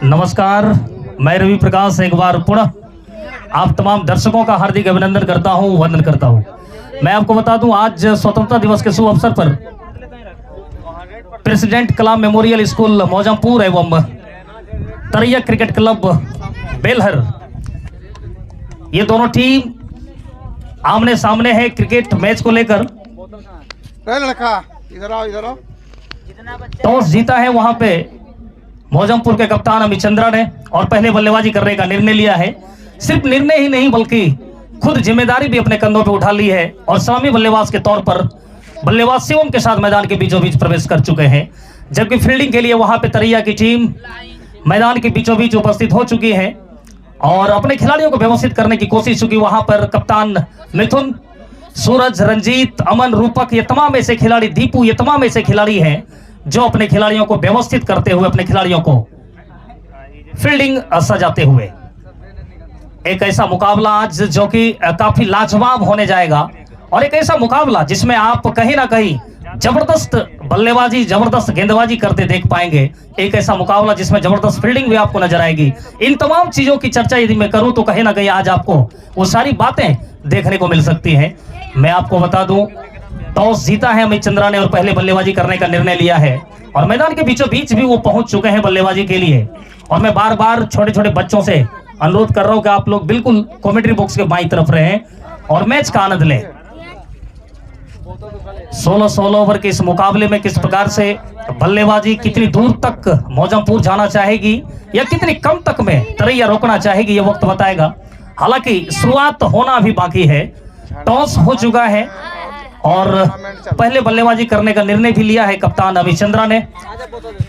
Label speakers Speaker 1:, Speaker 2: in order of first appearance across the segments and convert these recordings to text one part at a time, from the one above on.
Speaker 1: नमस्कार, मैं रवि प्रकाश एक बार पुनः आप तमाम दर्शकों का हार्दिक अभिनंदन करता हूं, वंदन करता हूं। मैं आपको बता दूं, आज स्वतंत्रता दिवस के शुभ अवसर पर प्रेसिडेंट कलाम मेमोरियल स्कूल मौजमपुर एवं तरैया क्रिकेट क्लब बेलहर, ये दोनों टीम आमने सामने है क्रिकेट मैच को लेकर। टॉस जीता है वहां पे मौजमपुर के कप्तान अमित चंद्रा ने और पहले बल्लेबाजी करने का निर्णय लिया है। सिर्फ निर्णय ही नहीं बल्कि खुद जिम्मेदारी भी अपने कंधों पे उठा ली है और सलामी बल्लेबाज के तौर पर बल्लेबाज शिवम के साथ मैदान के बीचों बीच प्रवेश कर चुके हैं, जबकि फील्डिंग के लिए वहां पे तरैया की टीम मैदान के बीचों बीच उपस्थित हो चुकी है और अपने खिलाड़ियों को व्यवस्थित करने की कोशिश चुकी। वहां पर कप्तान मिथुन, सूरज, रंजीत, अमन, रूपक, ये तमाम ऐसे खिलाड़ी, दीपू, ये तमाम ऐसे खिलाड़ी हैं जो अपने खिलाड़ियों को व्यवस्थित करते हुए, अपने खिलाड़ियों को फील्डिंग सजाते हुए एक ऐसा मुकाबला आज जो कि काफी लाजवाब होने जाएगा और एक ऐसा मुकाबला जिसमें आप कहीं ना कहीं जबरदस्त बल्लेबाजी, जबरदस्त गेंदबाजी करते देख पाएंगे। एक ऐसा मुकाबला जिसमें जबरदस्त फील्डिंग भी आपको नजर आएगी। इन तमाम चीजों की चर्चा यदि मैं करूं तो कहीं ना कहीं आज आपको वो सारी बातें देखने को मिल सकती हैं। मैं आपको बता दूं, टॉस जीता है अमित चंद्रा ने और पहले बल्लेबाजी करने का निर्णय लिया है और मैदान के बीचों बीच भी वो पहुंच चुके हैं बल्लेबाजी के लिए। और मैं बार बार छोटे छोटे बच्चों से अनुरोध कर रहा हूं कि आप लोग बिल्कुल कमेंट्री बॉक्स के बाईं तरफ रहें और मैच का आनंद लें। 16 ओवर के इस मुकाबले में किस प्रकार से बल्लेबाजी कितनी दूर तक मौजमपुर जाना चाहेगी या कितनी कम तक में तरैया रोकना चाहेगी, ये वक्त बताएगा। हालांकि शुरुआत होना अभी बाकी है। टॉस हो चुका है और पहले बल्लेबाजी करने का निर्णय भी लिया है कप्तान अमित चंद्रा ने।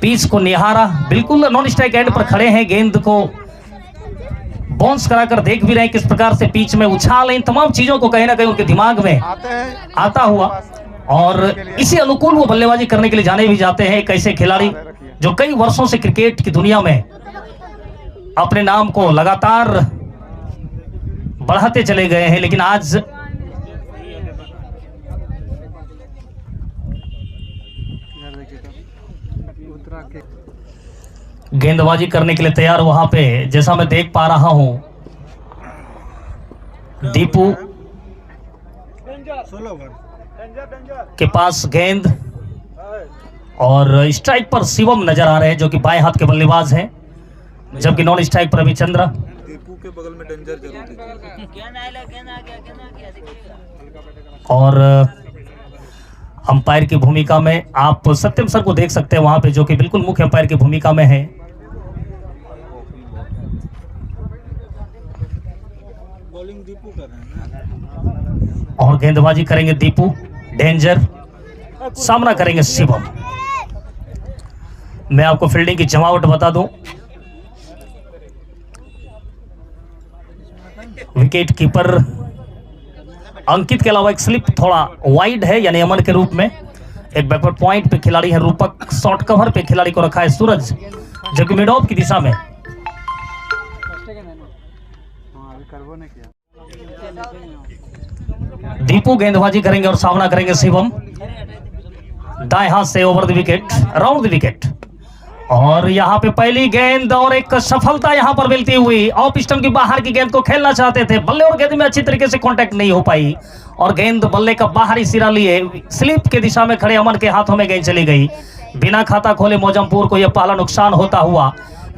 Speaker 1: पिच को निहारा, बिल्कुल नॉन स्ट्राइक एंड पर खड़े हैं, गेंद को बाउंस कराकर देख भी रहे हैं किस प्रकार से पिच में उछाल, इन तमाम चीजों को कहीं ना कहीं उनके दिमाग में आता हुआ और इसी अनुकूल वो बल्लेबाजी करने के लिए जाने भी जाते हैं। एक ऐसे खिलाड़ी जो कई वर्षों से क्रिकेट की दुनिया में अपने नाम को लगातार बढ़ाते चले गए हैं, लेकिन आज गेंदबाजी करने के लिए तैयार वहां पे जैसा मैं देख पा रहा हूं, दीपू के पास गेंद और स्ट्राइक पर शिवम नजर आ रहे हैं जो कि बाएं हाथ के बल्लेबाज हैं, जबकि नॉन स्ट्राइक पर अमित चंद्रा।
Speaker 2: दीपू के बगल में डेंजर जरूर
Speaker 1: और अंपायर की भूमिका में आप सत्यम सर को देख सकते हैं वहां पे, जो कि बिल्कुल मुख्य अंपायर की भूमिका में है।
Speaker 2: बॉलिंग दीपू कर रहे हैं
Speaker 1: और गेंदबाजी करेंगे दीपू, डेंजर, सामना करेंगे शिवम। मैं आपको फील्डिंग की जमावट बता दूं, विकेट कीपर अंकित के अलावा एक स्लिप थोड़ा वाइड है, यानी अमन के रूप में। एक बैकवर्ड पॉइंट पे खिलाड़ी है रूपक, शॉर्ट कवर पे खिलाड़ी को रखा है सूरज, जो कि मिड ऑफ की दिशा में। दीपू गेंदबाजी करेंगे और सामना करेंगे शिवम, दाएं हाथ से over the wicket, round the wicket. और यहाँ पे पहली गेंद और एक सफलता यहाँ पर मिलती हुई। ऑफ स्टंप की बाहर की गेंद को खेलना चाहते थे, बल्ले और गेंद में अच्छी तरीके से कांटेक्ट नहीं हो पाई और गेंद बल्ले का बाहरी सिरा लिए स्लिप के दिशा में खड़े अमन के हाथों में गेंद चली गई। बिना खाता खोले मौजमपुर को यह पहला नुकसान होता हुआ,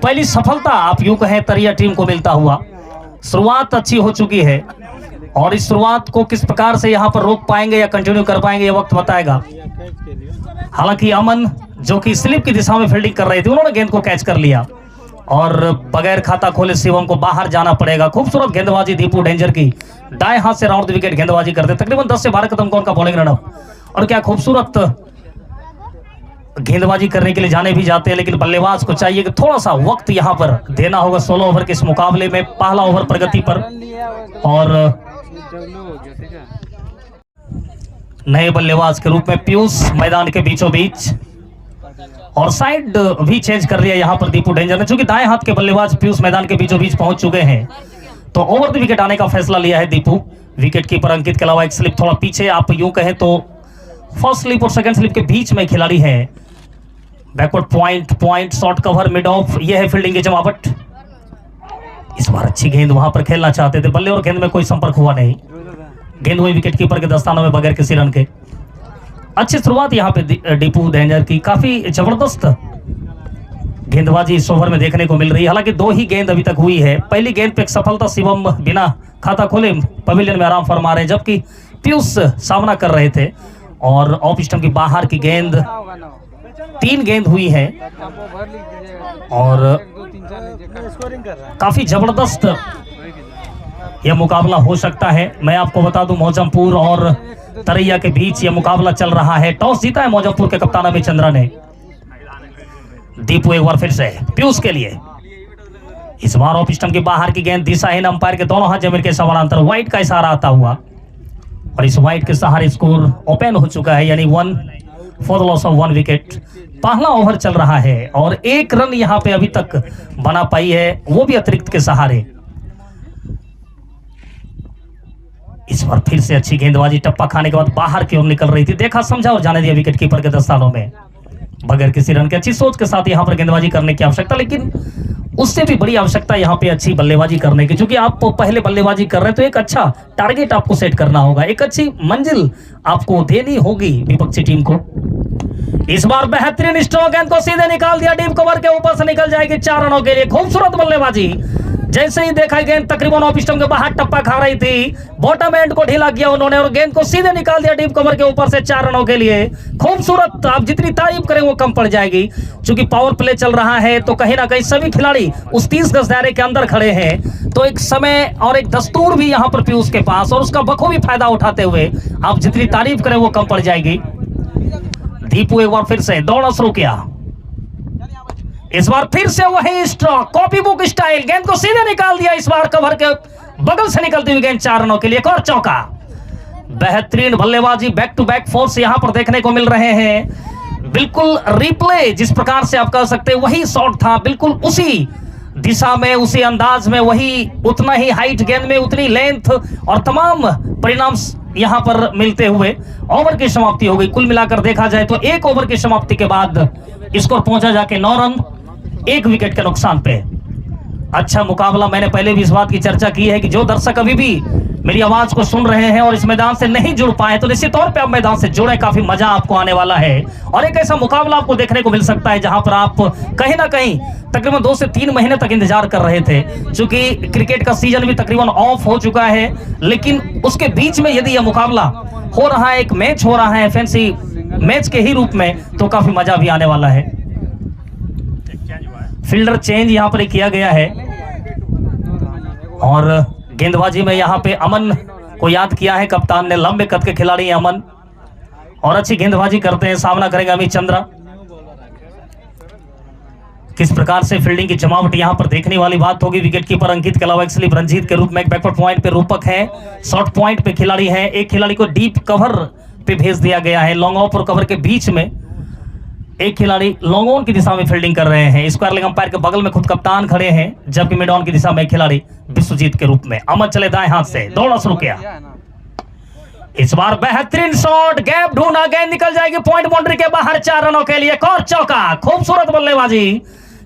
Speaker 1: पहली सफलता आप यूं कहें तरैया टीम को मिलता हुआ। शुरुआत अच्छी हो चुकी है और इस शुरुआत को किस प्रकार से यहाँ पर रोक पाएंगे या कंटिन्यू कर पाएंगे, ये वक्त बताएगा। हालांकि अमन जो कि स्लिप की दिशा में फील्डिंग कर रहे थे, उन्होंने गेंद को कैच कर लिया और बगैर खाता खोले शिवम को बाहर जाना पड़ेगा। खूबसूरत गेंदबाजी दीपू डेंजर की, दाएं हाथ से राउंड द विकेट गेंदबाजी करते, तकरीबन 10 से 12 कदम का उनका बॉलिंग रनअप। और क्या खूबसूरत गेंदबाजी करने के लिए जाने भी जाते हैं, लेकिन बल्लेबाज को चाहिए कि थोड़ा सा वक्त यहाँ पर देना होगा। 16 ओवर के इस मुकाबले में पहला ओवर प्रगति पर और नए बल्लेबाज के रूप में पीयूष मैदान के बीचों बीच और साइड भी चेंज कर लिया यहाँ पर दीपू डेंजर ने, चूंकि दाएं हाथ के बल्लेबाज पीयूष मैदान के बीचों बीच पहुंच चुके हैं तो ओवर द विकेट आने का फैसला लिया है दीपू। विकेट कीपर अंकित के अलावा एक स्लिप थोड़ा पीछे, आप यूं कहें तो फर्स्ट स्लिप और सेकंड स्लिप के बीच में खिलाड़ी है backward point short cover mid of, ये है फील्डिंग की जमावट। इस बार अच्छी गेंद वहां पर खेलना चाहते थे, बल्ले और गेंद में कोई संपर्क हुआ नहीं। गेंद हुई विकेट कीपर के दस्तानों में बगैर किसी रन के। अच्छी शुरुआत यहाँ पे दीपू डेंजर की, काफी जबरदस्त गेंदबाजी इस ओवर में देखने को मिल रही है। हालांकि 2 ही गेंद अभी तक हुई है। पहली गेंद पे एक सफलता, शिवम बिना खाता खोले पवेलियन में आराम फरमा रहे, जबकि पीयूष सामना कर रहे थे। और ऑफ स्टंप की बाहर की गेंद, 3 गेंद हुई है और काफी जबरदस्त यह मुकाबला हो सकता है। मैं आपको बता दूं, मौजमपुर और तरैया के बीच यह मुकाबला चल रहा है। टॉस जीता है मौजमपुर के कप्तान अमित चंद्रा ने। दीपू एक बार फिर से पीयूष के लिए, इस बार ऑफ स्टंप की बाहर की गेंद, दिशाहीन अंपायर के दोनों हाथ जमीन के समानांतर, वाइड का इशारा आता हुआ और इस वाइड के सहारे स्कोर ओपन हो चुका है, यानी 1 for the loss of 1 wicket. पहला ओवर चल रहा है और 1 रन यहां पे अभी तक बना पाई है, वो भी अतिरिक्त के सहारे। इस बार फिर से अच्छी गेंदबाजी, टप्पा खाने के बाद बाहर की ओर निकल रही थी, देखा समझा और जाने दिया विकेट कीपर के दस्तानों में बगैर किसी रन के। अच्छी सोच के साथ यहां पर गेंदबाजी करने की आवश्यकता, लेकिन उससे भी बड़ी आवश्यकता यहां पे अच्छी बल्लेबाजी करने की, क्योंकि आप पहले बल्लेबाजी कर रहे हैं तो एक अच्छा टारगेट आपको सेट करना होगा, एक अच्छी मंजिल आपको देनी होगी विपक्षी टीम को। इस बार बेहतरीन स्ट्रोक, गेंद को सीधे निकाल दिया, डीप कवर के ऊपर से निकल जाएगी 4 रनों के लिए। खूबसूरत बल्लेबाजी, जैसे ही देखा गेंद तकरीबन ऑफ स्टंप के बाहर टप्पा खा रही थी, बॉटम एंड को ढीला किया उन्होंने और गेंद को सीधे निकाल दिया डीप कवर के ऊपर से 4 रनों के लिए। खूबसूरत, आप जितनी तारीफ करें वो कम पड़ जाएगी। चूंकि पावर प्ले चल रहा है तो कहीं ना कहीं सभी खिलाड़ी उस 30 गज दायरे के अंदर खड़े हैं, तो एक समय और एक दस्तूर भी यहां पर पीयूष के पास, और उसका बखूबी फायदा उठाते हुए आप जितनी तारीफ करें वो कम पड़ जाएगी। दीपू एक बार फिर से दौड़ना शुरू किया, इस बार फिर से वही स्ट्रोक, कॉपी बुक स्टाइल, गेंद को सीधे निकाल दिया, इस बार कवर के बगल से निकलती हुई गेंद 4 रनों के लिए, एक और चौका। बेहतरीन बल्लेबाजी, बैक टू बैक फोर्स यहां पर देखने को मिल रहे हैं। बिल्कुल रिप्ले जिस प्रकार से आप कह सकते हैं, वही शॉट था, बिल्कुल उसी दिशा में, उसी अंदाज में, वही उतना ही हाइट गेंद में, उतनी लेंथ और तमाम परिणाम यहां पर मिलते हुए ओवर की समाप्ति हो गई। कुल मिलाकर देखा जाए तो 1 ओवर की समाप्ति के बाद स्कोर पहुंचा जाके 9 रन 1 विकेट के नुकसान पे। अच्छा मुकाबला, मैंने पहले भी इस बात की चर्चा की है कि जो दर्शक अभी भी मेरी आवाज को सुन रहे हैं और इस मैदान से नहीं जुड़ पाए तो निश्चित तौर पे आप मैदान से जुड़े, काफी मजा आपको आने वाला है। और एक ऐसा मुकाबला आपको देखने को मिल सकता है जहां पर आप कहीं ना कहीं तकरीबन 2 से 3 महीने तक इंतजार कर रहे थे, क्योंकि क्रिकेट का सीजन भी तकरीबन ऑफ हो चुका है, लेकिन उसके बीच में यदि यह मुकाबला हो रहा है, एक मैच हो रहा है फैंसी मैच के ही रूप में, तो काफी मजा भी आने वाला है। फील्डर चेंज यहां पर किया गया है और गेंदबाजी में यहां पे अमन को याद किया है कप्तान ने, लंबे कद के खिलाड़ी अमन और अच्छी गेंदबाजी करते हैं। सामना करेंगे अमित चंद्रा। किस प्रकार से फील्डिंग की जमावट यहां पर देखने वाली बात होगी। विकेट कीपर अंकित के अलावा एक स्लिप रंजीत के रूप में एक बैकवर्ड पॉइंट पे रूपक है, शॉर्ट पॉइंट पे खिलाड़ी है, एक खिलाड़ी को डीप कवर पे भेज दिया गया है। लॉन्ग ऑफ और कवर के बीच में एक खिलाड़ी लॉन्ग ऑन की दिशा में फील्डिंग कर रहे हैं। स्क्वायर लेग अंपायर के बगल में खुद कप्तान खड़े हैं, जबकि मिड ऑन की दिशा में एक खिलाड़ी विश्वजीत के रूप में। अमन चले दाएं हाथ से, दौड़ना शुरू किया, इस बार बेहतरीन शॉट, गैप ढूंढा, गेंद निकल जाएगी पॉइंट बाउंड्री के बाहर 4 रनों के लिए। एक और चौका, खूबसूरत बल्लेबाजी,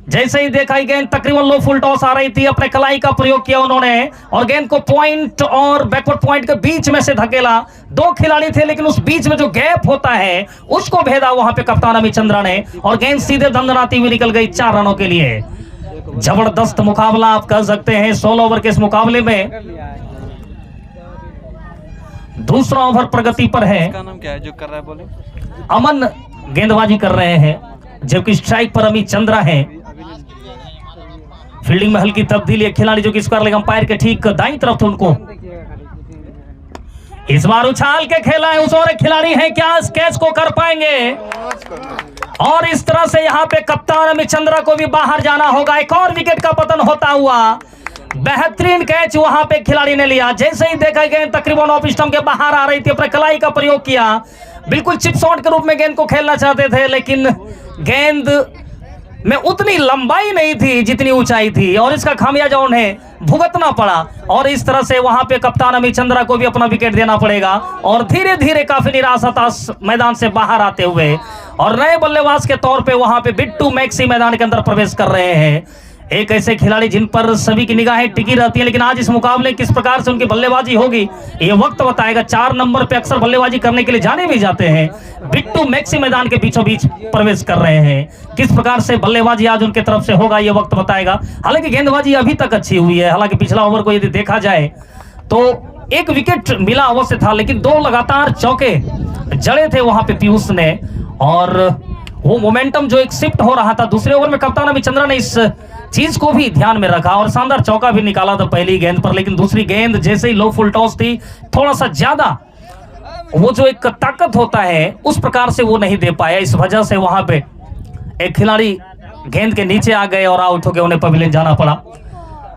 Speaker 1: जैसे ही देखा गेंद तकरीबन लो फुल टॉस आ रही थी, अपने कलाई का प्रयोग किया उन्होंने और गेंद को पॉइंट और बैकवर्ड पॉइंट के बीच में से धकेला। 2 खिलाड़ी थे, लेकिन उस बीच में जो गैप होता है उसको भेदा वहां पे कप्तान अमित चंद्रा ने और गेंद सीधे दंदनाती हुई निकल गई 4 रनों के लिए। जबरदस्त मुकाबला आप कह सकते हैं 16 ओवर के इस मुकाबले में। दूसरा ओवर प्रगति पर है।
Speaker 2: इसका नाम क्या है जो कर रहा है बॉलिंग?
Speaker 1: अमन गेंदबाजी कर रहे हैं, जबकि स्ट्राइक पर अमित चंद्रा है। फील्डिंग में हल्की तब्दीली, एक खिलाड़ी जो कि स्क्वायर लेग अंपायर के ठीक दाईं तरफ थे उनको इस बार उछाल के खेला है। उस और एक खिलाड़ी है, क्या इस कैच को कर पाएंगे? और इस तरह से यहां पे कप्तान अमित चंद्रा को भी बाहर जाना होगा। एक और विकेट का पतन होता हुआ, बेहतरीन कैच वहां पे खिलाड़ी ने लिया। जैसे ही देखा गेंद तकरीबन ऑफ स्टंप के बाहर आ रही थी, अपने कलाई का प्रयोग किया, बिल्कुल चिप शॉट के रूप में गेंद को खेलना चाहते थे, लेकिन गेंद में उतनी लंबाई नहीं थी जितनी ऊंचाई थी और इसका खामियाजा उन्हें भुगतना पड़ा। और इस तरह से वहां पे कप्तान अमित चंद्रा को भी अपना विकेट देना पड़ेगा और धीरे धीरे काफी निराशाता मैदान से बाहर आते हुए। और नए बल्लेबाज के तौर पे वहां पे बिट्टू मैक्सी मैदान के अंदर प्रवेश कर रहे हैं। एक ऐसे खिलाड़ी जिन पर सभी की निगाहें टिकी रहती हैं, लेकिन आज इस मुकाबले किस प्रकार से उनकी बल्लेबाजी होगी ये वक्त बताएगा। 4 नंबर पे अक्सर बल्लेबाजी करने के लिए जाने भी जाते हैं। बिट्टू मैक्सी मैदान के बीचों बीच प्रवेश कर रहे हैं। किस प्रकार से बल्लेबाजी आज उनके तरफ से होगा ये वक्त बताएगा। हालांकि गेंदबाजी अभी तक अच्छी हुई है। हालांकि पिछला ओवर को यदि देखा जाए तो 1 विकेट मिला अवश्य था, लेकिन 2 लगातार चौके जड़े थे वहां पे पीयूष ने, और वो मोमेंटम जो एक शिफ्ट हो रहा था दूसरे ओवर में कप्तान अमिचंद्रा ने इस चीज को भी ध्यान में रखा और शानदार चौका भी निकाला था पहली गेंद पर। लेकिन दूसरी गेंद जैसे ही लो फुल टॉस थी, थोड़ा सा ज्यादा वो जो एक ताकत होता है उस प्रकार से वो नहीं दे पाया। इस वजह से वहां पे एक खिलाड़ी गेंद के नीचे आ गए और आउट हो गए, उन्हें पवेलियन जाना पड़ा।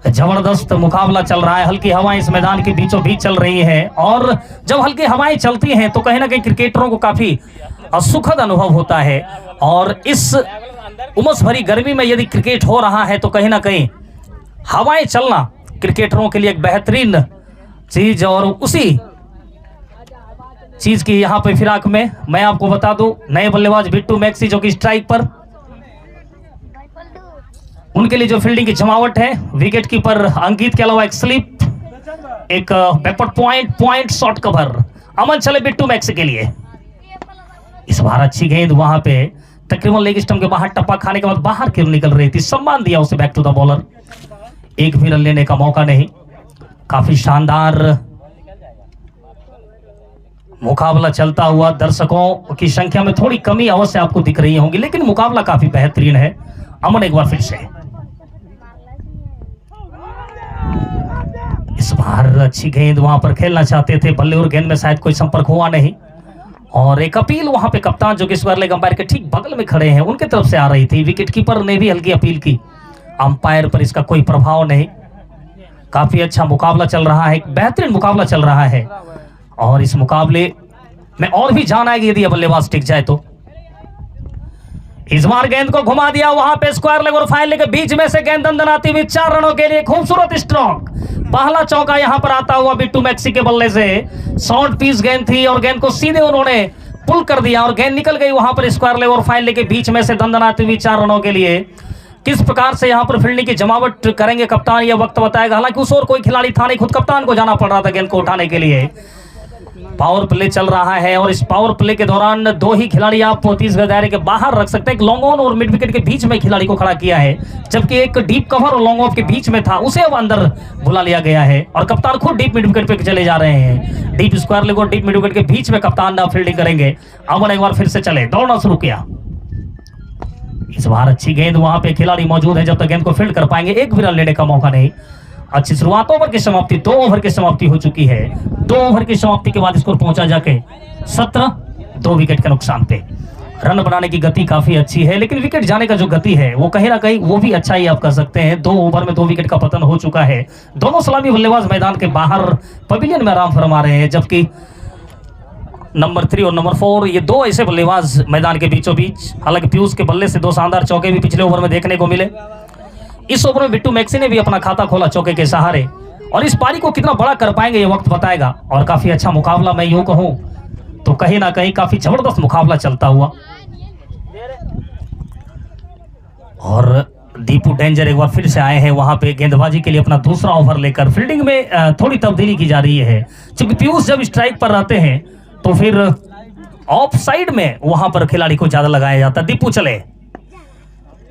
Speaker 1: जबरदस्त मुकाबला चल रहा है। हल्की हवाएं इस मैदान के बीचों बीच चल रही हैं, और जब हल्की हवाएं चलती हैं तो कहीं ना कहीं क्रिकेटरों को काफी सुखद अनुभव होता है। और इस उमस भरी गर्मी में यदि क्रिकेट हो रहा है तो कहीं ना कहीं हवाएं चलना क्रिकेटरों के लिए एक बेहतरीन चीज, और उसी चीज की यहाँ पे फिराक में मैं आपको बता दूं, नए बल्लेबाज बिट्टू मैक्सी जो कि स्ट्राइक पर, उनके लिए जो फील्डिंग की जमावट है, विकेट कीपर अंकित के अलावा एक स्लिप, एक बैकवर्ड पॉइंट शॉट कवर, अमन चले बिट्टू मैक्सी के लिए। इस बार अच्छी गेंद वहां पे तकरीबन लेग स्टंप के बाहर टप्पा खाने के बाद बाहर क्यों निकल रही थी, सम्मान दिया उसे बैक टू द बॉलर। एक भी रन लेने का मौका नहीं। काफी शानदार मुकाबला चलता हुआ। दर्शकों की संख्या में थोड़ी कमी अवश्य आपको दिख रही होगी, लेकिन मुकाबला काफी बेहतरीन है। अमन एक बार फिर से, इस बार अच्छी गेंद वहां पर खेलना चाहते थे, बल्ले और गेंद में शायद कोई संपर्क हुआ नहीं, और एक अपील वहां पे कप्तान जो कि इस बार लेग अंपायर के ठीक बगल में खड़े हैं उनके तरफ से आ रही थी। विकेट कीपर ने भी हल्की अपील की, अंपायर पर इसका कोई प्रभाव नहीं। काफी अच्छा मुकाबला चल रहा है, एक बेहतरीन मुकाबला चल रहा है, और इस मुकाबले में और भी जान आएगी यदि बल्लेबाज टिक जाए तो। इस बार गेंद को घुमा दिया वहां पे स्क्वायर लेग और फाइन लेग के बीच में से गेंद दंदनाती हुई 4 रनों के लिए खूबसूरत स्ट्रोक। पहला चौका यहां पर आता हुआ बिट्टू मैक्सी के बल्ले से। शॉर्ट पीस गेंद थी और गेंद को सीधे उन्होंने पुल कर दिया और गेंद निकल गई वहां पर स्क्वायर लेग और फाइन लेग के बीच में से दंदनाती हुई 4 रनों के लिए। किस प्रकार से यहां पर फील्डिंग की जमावट करेंगे कप्तान यह वक्त बताएगा। हालांकि उस और कोई खिलाड़ी था नहीं, खुद कप्तान को जाना पड़ रहा था गेंद को उठाने के लिए। पावर प्ले चल रहा है और इस पावर प्ले के दौरान 2 ही खिलाड़ी आप 30 गज दायरे के बाहर रख सकते हैं। एक लॉन्ग ऑन और मिड विकेट के बीच में खिलाड़ी को खड़ा किया है, जबकि एक डीप कवर और लॉन्ग ऑफ के बीच में था, उसे अब अंदर बुला लिया गया है और कप्तान खुद डीप मिड विकेट पे चले जा रहे हैं। डीप स्क्वायर लेग और डीप मिड विकेट के बीच में कप्तान फील्डिंग करेंगे। अमन एक बार फिर से चले, दौड़ना शुरू किया। इस बार अच्छी गेंद वहां पे खिलाड़ी मौजूद है, जब तक गेंद को फील्ड कर पाएंगे एक भी रन लेने का मौका नहीं। अच्छी शुरुआत, ओवर की समाप्ति, 2 ओवर की समाप्ति हो चुकी है। 2 ओवर की समाप्ति के बाद स्कोर पहुंचा जाके 17, 2 विकेट के नुकसान पे। रन बनाने की गति काफी अच्छी है, लेकिन विकेट जाने का जो गति है वो कहीं ना कहीं वो भी अच्छा ही आप कर सकते हैं। 2 ओवर में 2 विकेट का पतन हो चुका है। दोनों सलामी बल्लेबाज मैदान के बाहर पवेलियन में आराम फरमा रहे हैं, जबकि नंबर 3 और नंबर 4 ये 2 ऐसे बल्लेबाज मैदान के बीचों बीच। हालांकि पीयूष के बल्ले से 2 शानदार चौके भी पिछले ओवर में देखने को मिले। इस ओवर में बिट्टू मैक्सी ने भी अपना खाता खोला चौके के सहारे, और इस पारी को कितना बड़ा कर पाएंगे ये वक्त बताएगा। और काफी अच्छा मुकाबला, मैं यूं कहूं तो कहीं ना कहीं काफी जबरदस्त मुकाबला चलता हुआ। और दीपू डेंजर एक बार फिर से आए हैं वहां पे गेंदबाजी के लिए अपना दूसरा ओवर लेकर। फील्डिंग में थोड़ी तब्दीली की जा रही है, क्योंकि पीयूष जब स्ट्राइक पर रहते हैं तो फिर ऑफ साइड में वहां पर खिलाड़ी को ज्यादा लगाया जाता है। दीपू चले,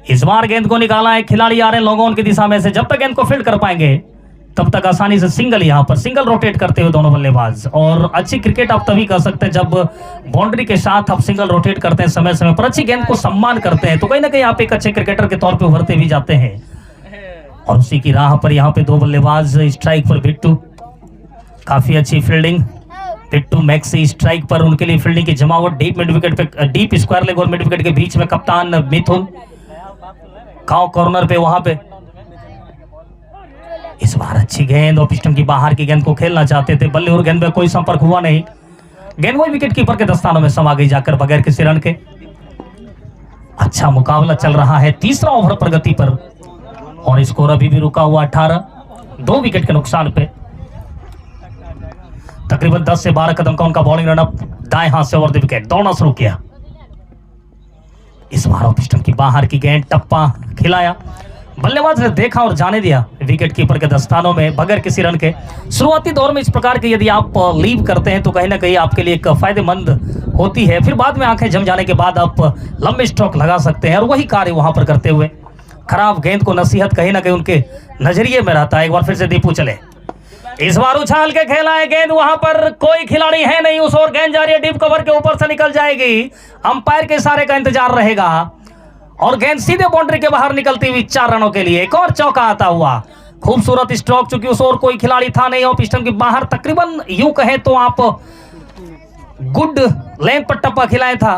Speaker 1: इस बार गेंद को निकाला है, खिलाड़ी आ रहे हैं लॉन्ग ऑन की दिशा में से। जब तक गेंद को फील्ड कर पाएंगे तब तक आसानी से सिंगल, यहां पर सिंगल रोटेट करते हुए दोनों बल्लेबाज। और अच्छी क्रिकेट आप तभी कर सकते हैं जब बाउंड्री के साथ आप सिंगल रोटेट करते हैं, समय समय पर अच्छी गेंद को सम्मान करते हैं, तो कहीं ना कहीं आप एक अच्छे क्रिकेटर के तौर पे उभरते भी जाते हैं। और उसी की राह पर यहाँ पे 2 बल्लेबाज स्ट्राइक पर। बिट्टू, काफी अच्छी फील्डिंग। बिट्टू मैक्सी स्ट्राइक पर, उनके लिए फील्डिंग की जमावट। डीप मिड विकेट पे, डीप स्क्वायर लेग और मिड विकेट के बीच में कप्तान मिथुन काउ कॉर्नर पे वहां पे। इस बार अच्छी गेंद और पिस्टन की बाहर की गेंद को खेलना चाहते थे, बल्ले और गेंद में कोई संपर्क हुआ नहीं। गेंद वही विकेट कीपर के दस्तानों में समा गई जाकर बगैर किसी रन के। अच्छा मुकाबला चल रहा है, तीसरा ओवर प्रगति पर, और स्कोर अभी भी रुका हुआ 18, 2 विकेट के नुकसान पे। तकरीबन 10 से 12 कदम का उनका बॉलिंग रनअप दाएं हाथ से ओवर द विकेट। दौड़ना शुरू किया, इस बार ऑफ स्टंप की बाहर की गेंद, टप्पा खिलाया, बल्लेबाज ने देखा और जाने दिया विकेट कीपर के दस्तानों में बगैर किसी रन के। शुरुआती दौर में इस प्रकार के यदि आप लीव करते हैं तो कहीं ना कहीं आपके लिए एक फायदेमंद होती है, फिर बाद में आंखें जम जाने के बाद आप लंबे स्ट्रोक लगा सकते हैं, और वही कार्य वहां पर करते हुए खराब गेंद को नसीहत कहीं ना कहीं उनके नजरिए में रहता है। एक बार फिर से दीपू चले, इस बार उछाल के खेला है गेंद, वहां पर कोई खिलाड़ी है नहीं, उस ओर गेंद जा रही है, डीप कवर के ऊपर से निकल जाएगी, अंपायर के इशारे का इंतजार रहेगा और गेंद सीधे बाउंड्री के बाहर निकलती हुई 4 रनों के लिए। एक और चौका आता हुआ, खूबसूरत स्ट्रोक, चूंकि उस ओर कोई खिलाड़ी था नहीं और पिस्टन के बाहर तकरीबन यूं कहें तो आप गुड लेंथ पर टप्पा खिलाया था,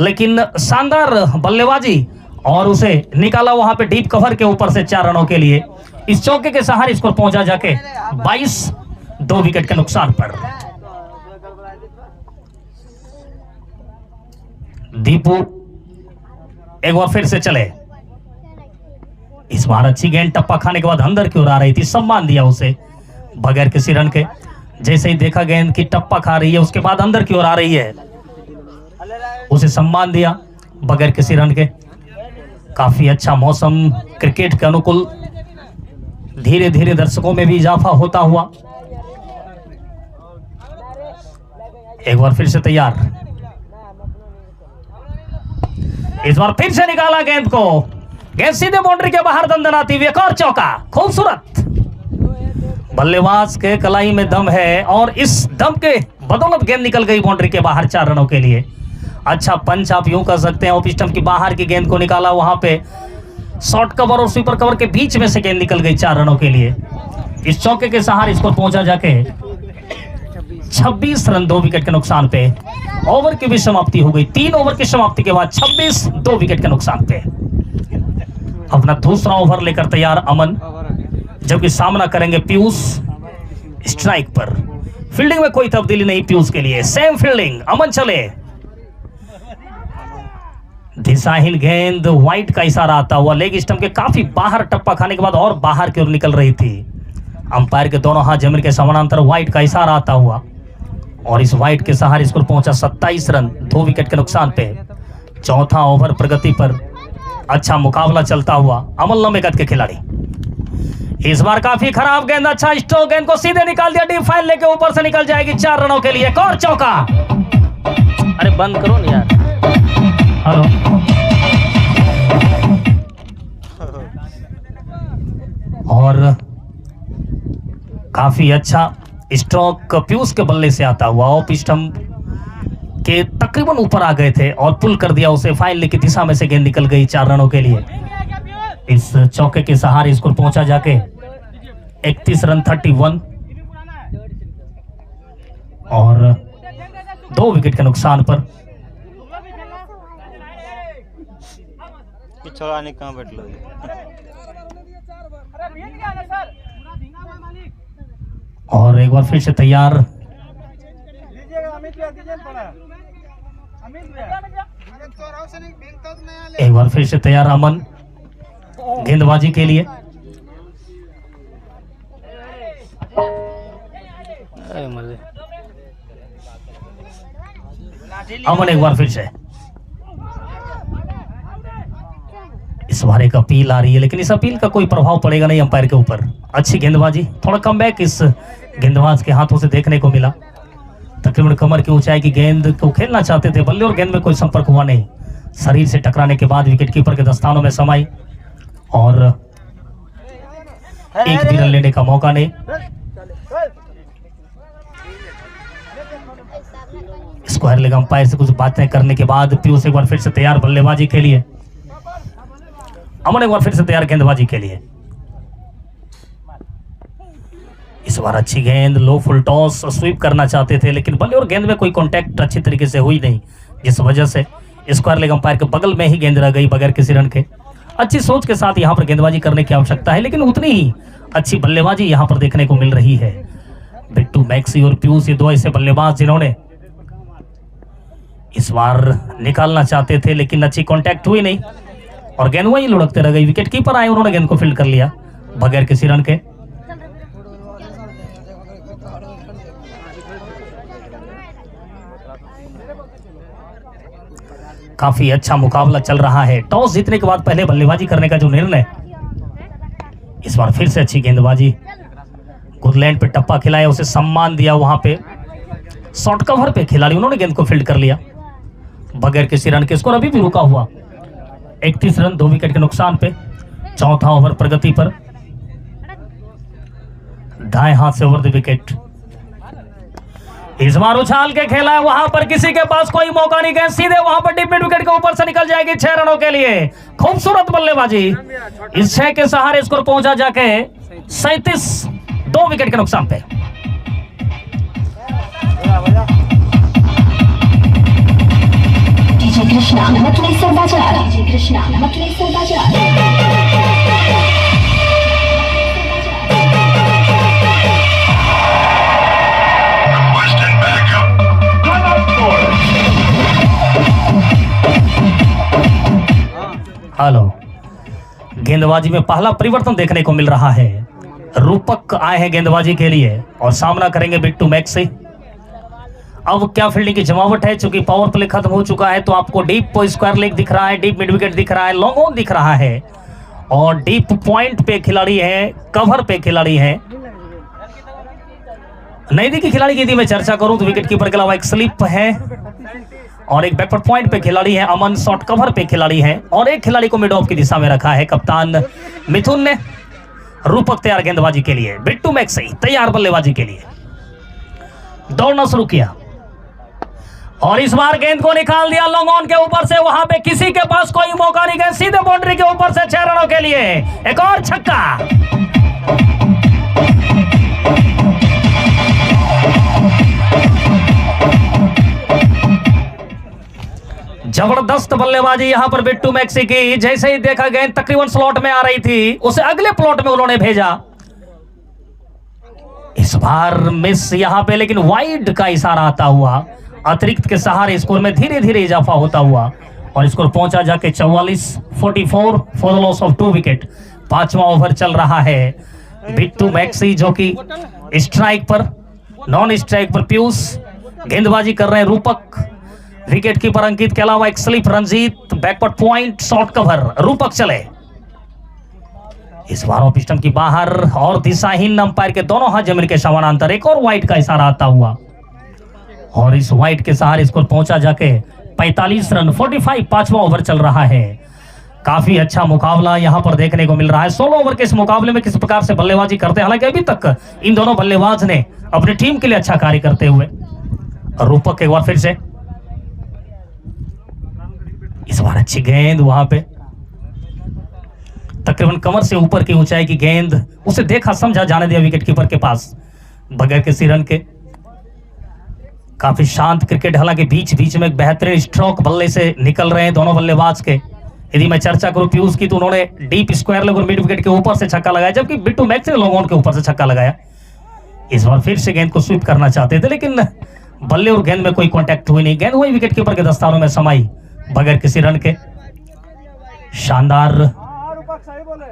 Speaker 1: लेकिन शानदार बल्लेबाजी और उसे निकाला वहां पे डीप कवर के ऊपर से 4 रनों के लिए। इस चौके के सहारे स्कोर पहुंचा जाके 22, 2 विकेट के नुकसान पर। दीपू एक बार फिर से चले, इस बार अच्छी गेंद टप्पा खाने के बाद अंदर की ओर आ रही थी, सम्मान दिया उसे बगैर किसी रन के। जैसे ही देखा गेंद की टप्पा खा रही है उसके बाद अंदर की ओर आ रही है, उसे सम्मान दिया बगैर किसी रन के। काफी अच्छा मौसम, क्रिकेट के अनुकूल, धीरे धीरे दर्शकों में भी इजाफा होता हुआ। एक बार फिर से तैयार, इस बार फिर से निकाला गेंद को, गेंद सीधे बाउंड्री के बाहर दंदनाती हुई, एक और चौका, खूबसूरत। बल्लेबाज के कलाई में दम है और इस दम के बदौलत गेंद निकल गई बाउंड्री के बाहर 4 रनों के लिए। अच्छा पंच आप यूं कर सकते हैं, ऑफ स्टंप की बाहर की गेंद को निकाला, वहां पे शॉर्ट कवर और स्वीपर कवर के बीच में से गेंद निकल गई 4 रनों के लिए। इस चौके के सहारे स्कोर पहुंचा जाके 26 रन, 2 विकेट के नुकसान पे। ओवर की भी समाप्ति हो गई, 3 ओवर की समाप्ति के बाद 26, 2 विकेट के नुकसान पे। अपना दूसरा ओवर लेकर तैयार अमन, जबकि सामना करेंगे पीयूष स्ट्राइक पर। फील्डिंग में कोई तब्दीली नहीं पीयूष के लिए, सेम फील्डिंग, अमन चले। दिशाहीन गेंद, वाइट का इशारा आता हुआ, लेग स्टंप के काफी बाहर टप्पा खाने के बाद और बाहर की ओर निकल रही थी। अंपायर के दोनों हाथ जमीन के समानांतर वाइट का इशारा आता हुआ और इस वाइट के सहारे स्कोर पहुंचा 27 रन, 2 विकेट के नुकसान पे। चौथा ओवर प्रगति पर, अच्छा मुकाबला चलता हुआ। अमन लंबे कद के खिलाड़ी, इस बार काफी खराब गेंद, अच्छा स्ट्रोक, गेंद को सीधे निकाल दिया, डीप फाइल लेके ऊपर से निकल जाएगी 4 रनों के लिए। एक और चौका,
Speaker 2: अरे बंद करो ना यार।
Speaker 1: हेलो, और काफी अच्छा स्ट्रोक पीयूष के बल्ले से आता हुआ, ऑफ स्टंप के तकरीबन ऊपर आ गए थे और पुल कर दिया उसे, फाइल की दिशा में से गेंद निकल गई 4 रनों के लिए। इस चौके के सहारे स्कोर पहुंचा जाके 31 रन, 31 और 2 विकेट के नुकसान पर।
Speaker 2: छोड़ाने कहाँ बैठ लो।
Speaker 1: और एक बार फिर से तैयार, एक बार फिर से तैयार अमन गेंदबाजी के लिए। अमन एक बार फिर से, इस बार एक अपील आ रही है, लेकिन इस अपील का कोई प्रभाव पड़ेगा नहीं अंपायर के ऊपर। अच्छी गेंदबाजी, थोड़ा कम बैक इस गेंदबाज के हाथों से देखने को मिला। तकरीबन कमर की ऊंचाई की गेंद को खेलना चाहते थे, बल्ले और गेंद में कोई संपर्क हुआ नहीं। शरीर से टकराने के बाद विकेट कीपर के दस्तानों में समाई और एक भी रन लेने का मौका नहीं। स्क्वायर लेग अंपायर से कुछ बातें करने के बाद पीयूष एक बार फिर से तैयार बल्लेबाजी के लिए, अमन एक बार फिर से तैयार गेंदबाजी के लिए। इस बार अच्छी गेंद, लो फुल टॉस, स्वीप करना चाहते थे, लेकिन बल्ले और गेंद में कोई कांटेक्ट अच्छी तरीके से हुई नहीं, जिस वजह से स्क्वायर लेग अंपायर के बगल में ही गेंद रह गई बगैर किसी रन के। अच्छी सोच के साथ यहाँ पर गेंदबाजी करने की आवश्यकता है, लेकिन उतनी ही अच्छी बल्लेबाजी यहाँ पर देखने को मिल रही है। बिट्टू, मैक्सी और पीयूष, ये दो ऐसे बल्लेबाज जिन्होंने इस बार निकालना चाहते थे, लेकिन अच्छी कांटेक्ट हुई नहीं और गेंद वहीं लुढ़कते रह गई। विकेट कीपर आए, उन्होंने गेंद को फील्ड कर लिया बगैर किसी रन के। काफी अच्छा मुकाबला चल रहा है। टॉस जीतने के बाद पहले बल्लेबाजी करने का जो निर्णय, इस बार फिर से अच्छी गेंदबाजी, गुरलैंड पे टप्पा खिलाया, उसे सम्मान दिया। वहां पे शॉर्ट कवर पे खिलाड़ी उन्होंने गेंद को फील्ड कर लिया बगैर किसी रन के। स्कोर अभी भी रुका हुआ 31 रन 2 विकेट के नुकसान पे। चौथा ओवर प्रगति पर, दाएं हाथ से ओवर द विकेट। इस बार उछाल के खेला है, वहां पर किसी के पास कोई मौका नहीं, गए सीधे वहां पर डीप मिड विकेट के ऊपर से निकल जाएगी 6 रनों के लिए। खूबसूरत बल्लेबाजी, इस 6 के सहारे स्कोर पहुंचा जाके 37 2 विकेट के नुकसान पे।
Speaker 3: डीजे कृष्णा मतलेसर बाजार, डीजे कृष्णा मतलेसर बाजार।
Speaker 1: हेलो, गेंदबाजी में पहला परिवर्तन देखने को मिल रहा है। रूपक आए हैं गेंदबाजी के लिए और सामना करेंगे बिट्टू मैक्सी। अब क्या फील्डिंग की जमावट है, चूंकि पावर प्ले खत्म हो चुका है तो आपको डीप स्क्वायर लेग दिख रहा है, डीप मिड विकेट दिख रहा है, लॉन्ग ऑन दिख रहा है और डीप पॉइंट पे खिलाड़ी है, कवर पे खिलाड़ी है। नई दिल्ली की खिलाड़ी की यदि मैं चर्चा करूं तो विकेट कीपर के अलावा एक स्लिप है और एक बैकवर्ड पॉइंट पे खिलाड़ी है, अमन शॉर्ट कवर पे खिलाड़ी है और एक खिलाड़ी को मिड ऑफ की दिशा में रखा है कप्तान मिथुन ने। रूपक तैयार गेंदबाजी के लिए, बिट्टू मैक्सी तैयार बल्लेबाजी के लिए। दौड़ना शुरू किया और इस बार गेंद को निकाल दिया लॉन्ग ऑन के ऊपर से। वहां पे किसी के पास कोई मौका नहीं, गए सीधे बाउंड्री के ऊपर से 6 रनों के लिए। एक और छक्का। जबरदस्त बल्लेबाजी यहां पर बिट्टू मैक्सी की। जैसे ही देखा गेंद तकरीबन स्लॉट में आ रही थी, उसे अगले प्लॉट में उन्होंने भेजा। इस बार मिस यहां पे, लेकिन वाइड का इशारा आता हुआ अतिरिक्त के सहारे स्कोर में धीरे धीरे इजाफा होता हुआ और स्कोर पहुंचा जाके 44-44 for the loss of 2 wicket. 5वां ओवर चल रहा है। बिट्टू मैक्सी जो कि स्ट्राइक पर, नॉन स्ट्राइक पर पीयूष गेंदबाजी कर रहे हैं। रूपक, विकेट कीपर अंकित के अलावा एक slip Ranjit, backward point, short cover. Roopak चले, इस बार ऑफ स्टंप की बाहर और दिशाहीन अंपायर के दोनों हाथ जमीन के समानांतर। एक और वाइड का इशारा आता हुआ और इस वाइड के सहारे स्कोर पहुंचा जाके 45 रन 45। 5वां ओवर चल रहा है। काफी अच्छा मुकाबला यहां पर देखने को मिल रहा है। 16 ओवर के इस मुकाबले में किस प्रकार से बल्लेबाजी करते हैं, हालांकि अभी तक इन दोनों बल्लेबाज ने अपनी टीम के लिए अच्छा कार्य करते हुए। रूपक एक बार फिर से, इस बार अच्छी गेंद, वहां पे तकरीबन कमर से ऊपर की ऊंचाई की गेंद, उसे देखा समझा जाने दिया विकेट कीपर के पास बगैर किसी रन के। काफी शांत क्रिकेट, हालांकि बीच बीच में एक बेहतरीन स्ट्रोक बल्ले से निकल रहे हैं दोनों बल्लेबाज के। यदि मैं चर्चा करूं पीयूष की तो उन्होंने डीप स्क्वायर लेग और मिड विकेट के ऊपर से छक्का लगाया, जबकि बिट्टू मैक्सी ने लॉन्ग ऑन के ऊपर से छक्का लगाया। इस बार फिर से गेंद को स्वीप करना चाहते थे, लेकिन बल्ले और गेंद में कोई कॉन्टैक्ट हुई नहीं। गेंद वही विकेट कीपर के दस्तानों में समाई बगैर किसी रन के। शानदार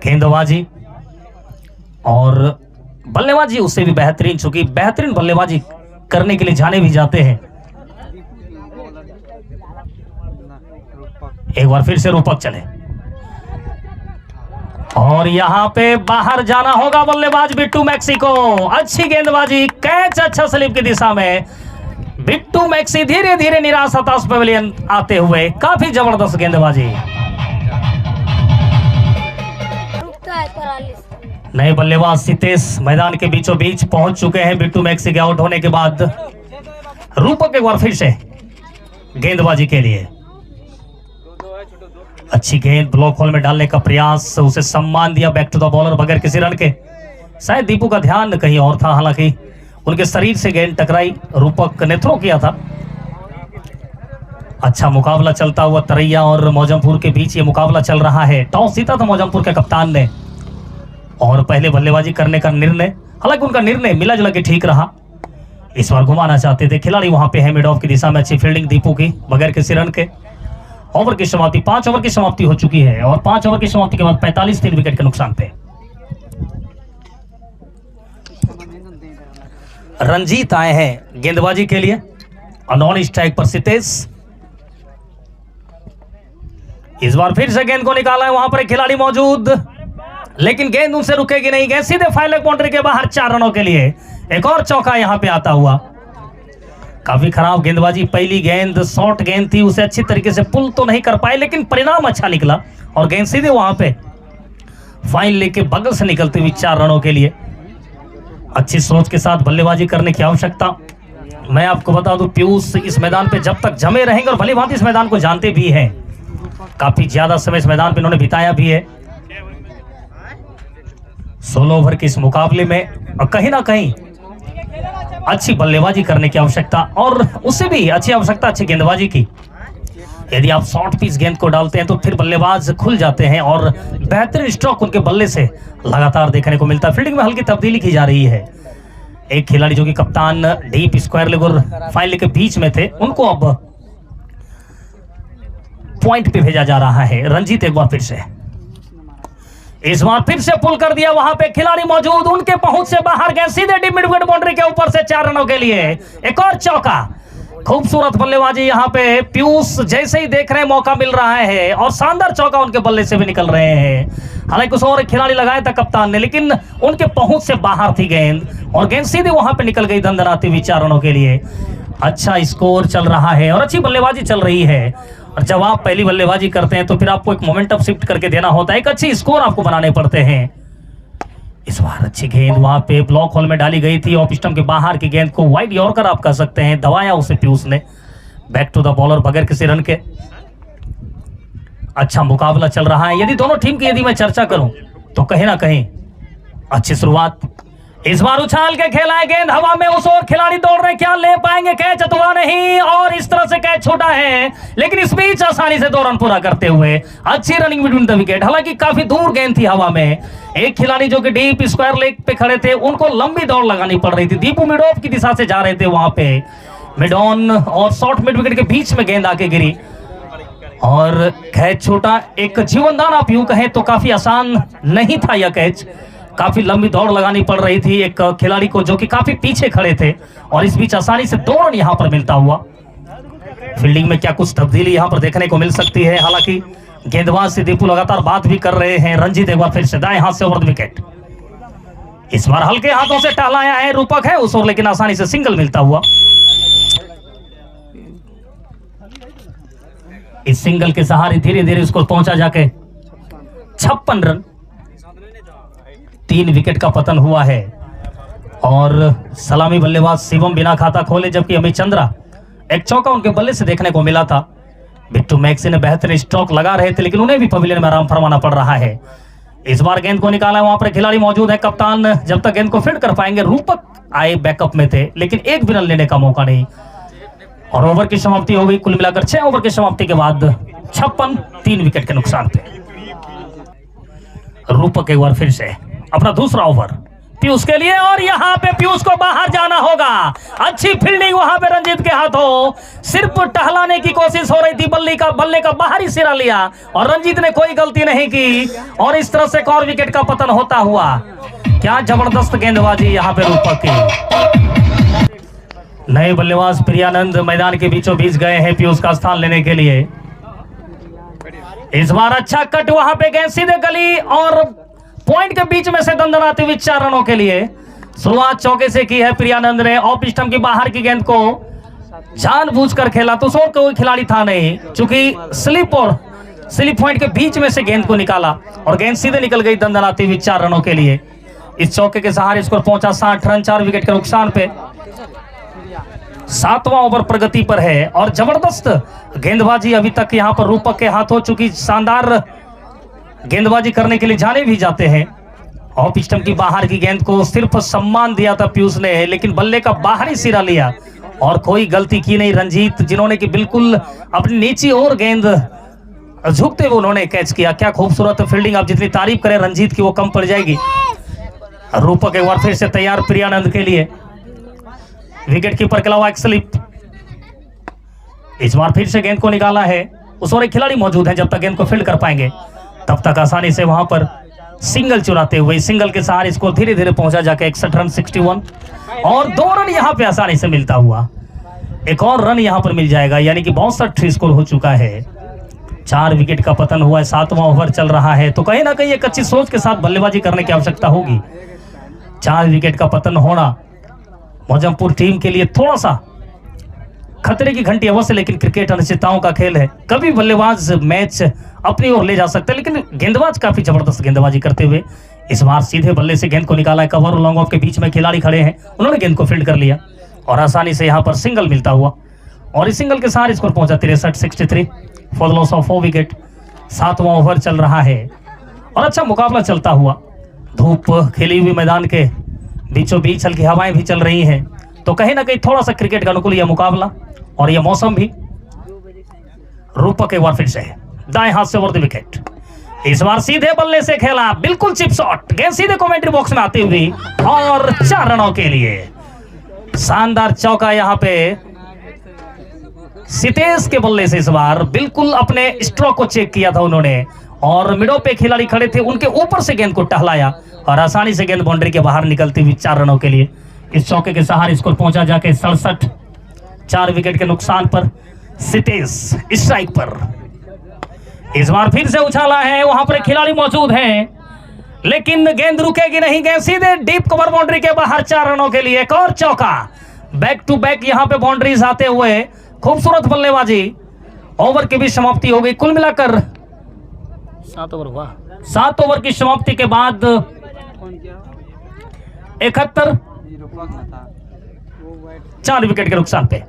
Speaker 1: गेंदबाजी और बल्लेबाजी उससे भी बेहतरीन, चूंकि बेहतरीन बल्लेबाजी करने के लिए जाने भी जाते हैं। एक बार फिर से रूपक चले और यहां पे बाहर जाना होगा बल्लेबाज बिट्टू मैक्सी को। अच्छी गेंदबाजी, कैच अच्छा स्लिप की दिशा में। बिट्टू मैक्सी धीरे धीरे निराश हताश पवेलियन आते हुए। काफी जबरदस्त गेंदबाजी। नए बल्लेबाज सितेश मैदान के बीचों बीच पहुंच चुके हैं। बिट्टू मैक्सी के आउट होने के बाद रूपक एक बार फिर से गेंदबाजी के लिए। अच्छी गेंद ब्लॉक होल में डालने का प्रयास, उसे सम्मान दिया बैक टू द बॉलर बगैर किसी रन के। शायद दीपू का ध्यान कहीं और था, हालांकि उनके शरीर से गेंद टकराई, रूपक ने थ्रो किया था। अच्छा मुकाबला चलता हुआ तरैया और मौजमपुर के बीच ये मुकाबला चल रहा है। टॉस जीता था मौजमपुर के कप्तान ने और पहले बल्लेबाजी करने का निर्णय, हालांकि उनका निर्णय मिला जुला के ठीक रहा। इस बार घुमाना चाहते थे खिलाड़ी, वहां पे है मिड ऑफ की दिशा में। अच्छी फील्डिंग दीपू की बगैर किसी रन के। ओवर की समाप्ति, 5 ओवर की समाप्ति हो चुकी है और 5 ओवर की समाप्ति के बाद 45 3 विकेट के नुकसान पे। रंजीत आए हैं गेंदबाजी के लिए और नॉन स्ट्राइक पर सितेश। इस बार फिर से गेंद को निकाला है, वहां पर एक खिलाड़ी मौजूद, लेकिन गेंद उनसे रुकेगी नहीं। गेंद सीधे फाइव लेग बाउंड्री के बाहर 4 रनों के लिए। एक और चौका यहां पे आता हुआ। काफी खराब गेंदबाजी, पहली गेंद शॉर्ट गेंद थी, उसे अच्छी तरीके से पुल तो नहीं कर पाए, लेकिन परिणाम अच्छा निकला और गेंद सीधे वहां पे फाइन लेग के बगल से निकलती हुई 4 रनों के लिए। अच्छी सोच के साथ बल्लेबाजी करने की आवश्यकता। मैं आपको बता दूं, पीयूष इस मैदान पे जब तक जमे रहेंगे और भली भांति इस मैदान को जानते भी हैं, काफी ज्यादा समय इस मैदान पे इन्होंने बिताया भी है। 16 ओवर के इस मुकाबले में और कहीं ना कहीं अच्छी बल्लेबाजी करने की आवश्यकता, और उससे भी अच्छी आवश्यकता अच्छी गेंदबाजी की। यदि आप शॉर्ट पिच गेंद को डालते हैं तो फिर बल्लेबाज खुल जाते हैं और बेहतरीन स्ट्रोक उनके बल्ले से लगातार देखने को मिलता है। फील्डिंग में हल्की तब्दीली की जा रही है। एक खिलाड़ी जो कि कप्तान डीप स्क्वायर लेग और फाइन लेग के बीच में थे, उनको अब पॉइंट पे भेजा जा रहा है। रंजीत एक बार फिर से, इस बार फिर से पुल कर दिया, वहां पे खिलाड़ी मौजूद, उनके पहुंच से बाहर गए सीधे डीप मिड विकेट बाउंड्री के ऊपर से 4 रनों के लिए। एक और चौका, खूबसूरत बल्लेबाजी यहां पे पीयूष जैसे ही देख रहे हैं मौका मिल रहा है और शानदार चौका उनके बल्ले से भी निकल रहे हैं। हालांकि कुछ और खिलाड़ी लगाया था कप्तान ने, लेकिन उनके पहुंच से बाहर थी गेंद और गेंद सीधे वहां पे निकल गई दंदनाती हुई 4 रनों के लिए। अच्छा स्कोर चल रहा है और अच्छी बल्लेबाजी चल रही है। और जब आप पहली बल्लेबाजी करते हैं तो फिर आपको एक मोमेंटम शिफ्ट करके देना होता है, एक अच्छी स्कोर आपको बनाने पड़ते हैं। इस बार अच्छी गेंद वहां पे ब्लॉक होल में डाली गई थी, ऑफ स्टंप के बाहर की गेंद को वाइड यॉर्कर आप कह सकते हैं, दबाया उसे पीयूष ने बैक टू द बॉलर बगैर किसी रन के। अच्छा मुकाबला चल रहा है। यदि दोनों टीम की यदि मैं चर्चा करूं तो कहीं ना कहीं अच्छी शुरुआत। इस बार उछाल के खेला है, गेंद हवा में, उस और खिलाड़ी दौड़ रहे, क्या ले पाएंगे कैच? अथवा नहीं, और इस तरह से कैच छूटा है, लेकिन इस बीच आसानी से 2 रन पूरा करते हुए अच्छी रनिंग बिटवीन द विकेट। हालांकि काफी दूर गेंद थी हवा में। एक खिलाड़ी जो कि डीप स्क्वायर लेग पे खड़े थे, उनको लंबी दौड़ लगानी पड़ रही थी। दीपू मिड ऑफ की दिशा से जा रहे थे, वहां पे मिड ऑन और शॉर्ट मिड विकेट के बीच में गेंद आके गिरी और कैच छूटा। एक जीवनदान आप यूं कहें तो काफी आसान नहीं था यह कैच, काफी लंबी दौड़ लगानी पड़ रही थी एक खिलाड़ी को जो कि काफी पीछे खड़े थे, और इस बीच आसानी से 2 रन यहां पर मिलता हुआ। फील्डिंग में क्या कुछ तब्दीली यहां पर देखने को मिल सकती है? हालांकि गेंदबाज से दीपू लगातार बात भी कर रहे हैं। रंजीत एक बार फिर से दाएं हाथ से ओवर द विकेट, इस बार हल्के हाथों से टहलाया है, रूपक है उस ओर, लेकिन आसानी से सिंगल मिलता हुआ। इस सिंगल के सहारे धीरे धीरे उसको पहुंचा जाके 56 रन, 3 विकेट का पतन हुआ है। और सलामी बल्लेबाज शिवम बिना खाता खोले, जबकि अमित चंद्रा एक चौका उनके बल्ले से देखने को मिला था। बिट्टू मैक्सी ने बेहतरीन स्ट्रोक लगा रहे थे, लेकिन उन्हें भी पवेलियन में आराम फरमाना पड़ रहा है। इस बार गेंद को निकाला है, वहां पर खिलाड़ी मौजूद है। कप्तान जब तक गेंद को फील्ड कर पाएंगे, रूपक आए बैकअप में थे, लेकिन एक भी रन लेने का मौका नहीं। और ओवर की समाप्ति हो गई। कुल मिलाकर 6 ओवर की समाप्ति के बाद 56, 3 विकेट के नुकसान पे। रूपक एक बार फिर से अपना दूसरा ओवर पीयूष के लिए, और यहां पे पीयूष को बाहर जाना होगा। अच्छी फील्डिंग वहां पे रंजीत के हाथों, सिर्फ टहलाने की कोशिश हो रही थी, बल्ले का बाहरी सिरा लिया और रंजीत ने कोई गलती नहीं की, और इस तरह से एक और विकेट का पतन होता हुआ। क्या जबरदस्त गेंदबाजी यहां पे रूपक की। नए बल्लेबाज प्रियानंद मैदान के बीचों बीच गए हैं पीयूष का स्थान लेने के लिए। इस बार अच्छा कट, वहां पे गेंद सीधे गली और पॉइंट के बीच में से दंदनाते हुए 4 रनों के लिए। शुरुआत चौके से की है प्रियानंद ने, ऑफ स्टंप की बाहर की गेंद को जानबूझकर खेला, तो शोर कोई खिलाड़ी था नहीं, चूंकि स्लिप पॉइंट के बीच में से गेंद को निकाला और गेंद सीधे निकल गई दंदनाती हुई 4 रनों के लिए। इस चौके के सहारे स्कोर पहुंचा 60 रन, 4 विकेट के नुकसान पे। 7वां ओवर प्रगति पर है और जबरदस्त गेंदबाजी अभी तक यहां पर रूपक के हाथ हो चुकी। शानदार गेंदबाजी करने के लिए जाने भी जाते हैं। ऑफ स्टंप की बाहर की गेंद को सिर्फ सम्मान दिया था पीयूष ने, लेकिन बल्ले का बाहरी सिरा लिया और कोई गलती की नहीं रंजीत, जिन्होंने कि बिल्कुल अपनी नीची ओर गेंद झुकते हुए उन्होंने कैच किया। क्या खूबसूरत फील्डिंग, आप जितनी तारीफ करें रंजीत की वो कम पड़ जाएगी। रूपक एक बार फिर से तैयार प्रियानंद के लिए, विकेट कीपर के अलावा एक स्लिप। इस बार फिर से गेंद को निकाला है, उस ओर एक खिलाड़ी मौजूद है। जब तक गेंद को फील्ड कर पाएंगे तब तक आसानी से वहां पर सिंगल चुराते हुए, सिंगल के सहारे इसको धीरे धीरे पहुंचा जाके 61 रन 61, और 2 रन यहां पे आसानी से मिलता हुआ। एक और रन यहां पर मिल जाएगा, यानी कि 62 स्कोर हो चुका है। 4 विकेट का पतन हुआ है, 7वां ओवर चल रहा है। तो कहीं ना कहीं एक अच्छी सोच के साथ बल्लेबाजी करने की आवश्यकता होगी। 4 विकेट का पतन होना मौजमपुर टीम के लिए थोड़ा सा खतरे की घंटी अवश्य, लेकिन क्रिकेट अनिश्चितताओं का खेल है। कभी बल्लेबाज मैच अपनी ओर ले जा सकते हैं, लेकिन गेंदबाज काफी जबरदस्त गेंदबाजी करते हुए इस बार सीधे बल्ले से गेंद को निकाला है। कवर और लॉन्ग ऑफ के बीच में खिलाड़ी खड़े हैं, उन्होंने गेंद को फील्ड कर लिया और आसानी से यहाँ पर सिंगल मिलता हुआ, और इस सिंगल के साथ स्कोर पहुंचा 63-63 for the loss of 4 wicket. 7वां ओवर चल रहा है और अच्छा मुकाबला चलता हुआ। धूप खिली हुई मैदान के बीचों बीच हल्की हवाएं भी चल रही हैं, तो कहीं ना कहीं थोड़ा सा क्रिकेट का अनुकूल यह मुकाबला और यह मौसम भी। रूपक एक बार फिर से दाएं हाथ से ओवर द विकेट, इस बार सीधे बल्ले से खेला, बिल्कुल चिप शॉट, गेंद सीधे कमेंट्री बॉक्स में आती हुई और 4 रनों के लिए शानदार चौका। यहाँ पे सितेश के बल्ले से इस बार बिल्कुल अपने स्ट्रोक को चेक किया था उन्होंने, और मिडो पे खिलाड़ी खड़े थे, उनके ऊपर से गेंद को टहलाया और आसानी से गेंद बाउंड्री के बाहर निकलती हुई 4 रनों के लिए इस चौके के सहारे स्कोर पहुंचा जाके 67। 4 विकेट के नुकसान पर सितेश स्ट्राइक पर। इस बार फिर से उछाला है, वहां पर खिलाड़ी मौजूद हैं, लेकिन गेंद रुकेगी नहीं, गेंद सीधे डीप कवर बाउंड्री के बाहर 4 रनों के लिए एक और चौका। बैक टू बैक यहां पे बाउंड्रीज आते हुए खूबसूरत बल्लेबाजी। ओवर की भी समाप्ति हो गई। कुल मिलाकर
Speaker 2: 7 ओवर हुआ।
Speaker 1: 7 ओवर की समाप्ति के बाद 71, 4 विकेट के नुकसान पे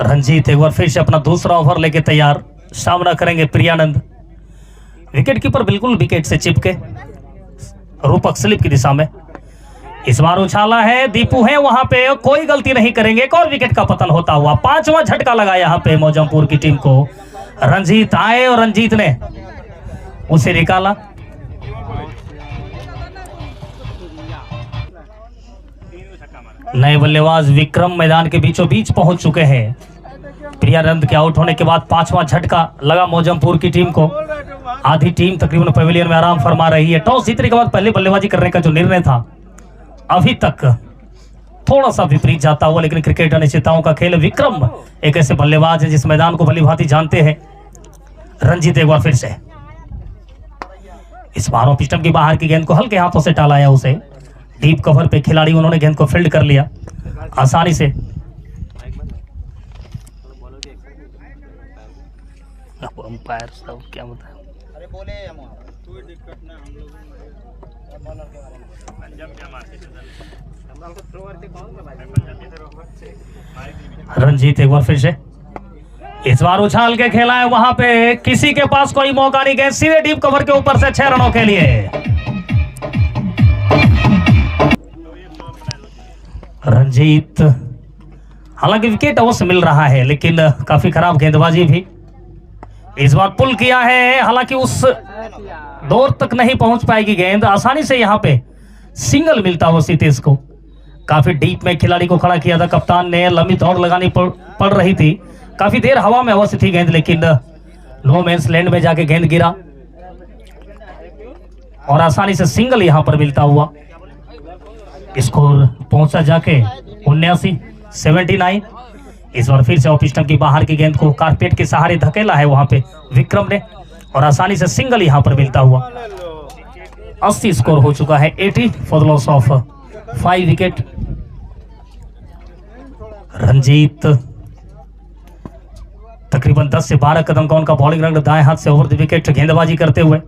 Speaker 1: रंजीत एक बार फिर से अपना दूसरा ओवर लेके तैयार, सामना करेंगे प्रियानंद। विकेट कीपर बिल्कुल विकेट से चिपके, रूपक स्लिप की दिशा में। इस बार उछाला है, दीपू है वहां पे, कोई गलती नहीं करेंगे, एक और विकेट का पतन होता हुआ। 5वां झटका लगा यहाँ पे मौजमपुर की टीम को। रंजीत आए और रंजीत ने उसे निकाला। नए बल्लेबाज विक्रम मैदान के बीचों बीच पहुंच चुके हैं। प्रियानंद के आउट होने के बाद 5वां झटका लगा मौजमपुर की टीम को। आधी टीम तकरीबन पवेलियन में आराम फरमा रही है। टॉस जीतने के बाद पहले बल्लेबाजी करने का जो निर्णय था अभी तक थोड़ा सा विपरीत जाता हुआ, लेकिन क्रिकेट अनिश्चितताओं का खेल। विक्रम एक ऐसे बल्लेबाज है जिस मैदान को भलीभांति जानते हैं। रंजीत एक बार फिर से इस बार पिस्टन की बाहर की गेंद को हल्के हाथों से टालाया, उसे डीप कवर पे खिलाड़ी उन्होंने गेंद को फील्ड कर लिया आसानी से।
Speaker 2: अंपायर सब क्या बताएं।
Speaker 1: रंजीत एक बार फिर से इस बार उछाल के खेला है, वहां पे किसी के पास कोई मौका नहीं, गेंद सीधे डीप कवर के ऊपर से 6 रनों के लिए। रंजीत हालांकि विकेट अवश्य मिल रहा है, लेकिन काफी खराब गेंदबाजी भी। इस बार पुल किया है, हालांकि उस दौर तक नहीं पहुंच पाएगी गेंद। आसानी से यहां पे सिंगल मिलता हुआ सितेश को। काफी डीप में खिलाड़ी को खड़ा किया था कप्तान ने, लंबी दौड़ लगानी पड़ रही थी, काफी देर हवा में अवश्य थी गेंद, लेकिन नो मैंस लैंड में जाके गेंद गिरा और आसानी से सिंगल यहां पर मिलता हुआ। स्कोर पहुंचा जाके 79-79। इस बार फिर से ऑफ स्टंप की बाहर की गेंद को कारपेट के सहारे धकेला है वहां पे विक्रम ने, और आसानी से सिंगल यहां पर मिलता हुआ 80 स्कोर हो चुका है। 80 for the loss of 5 wicket. Ranjit तकरीबन 10 से 12 कदम का उनका बॉलिंग रन दाएं हाथ से ओवर द विकेट गेंदबाजी करते हुए।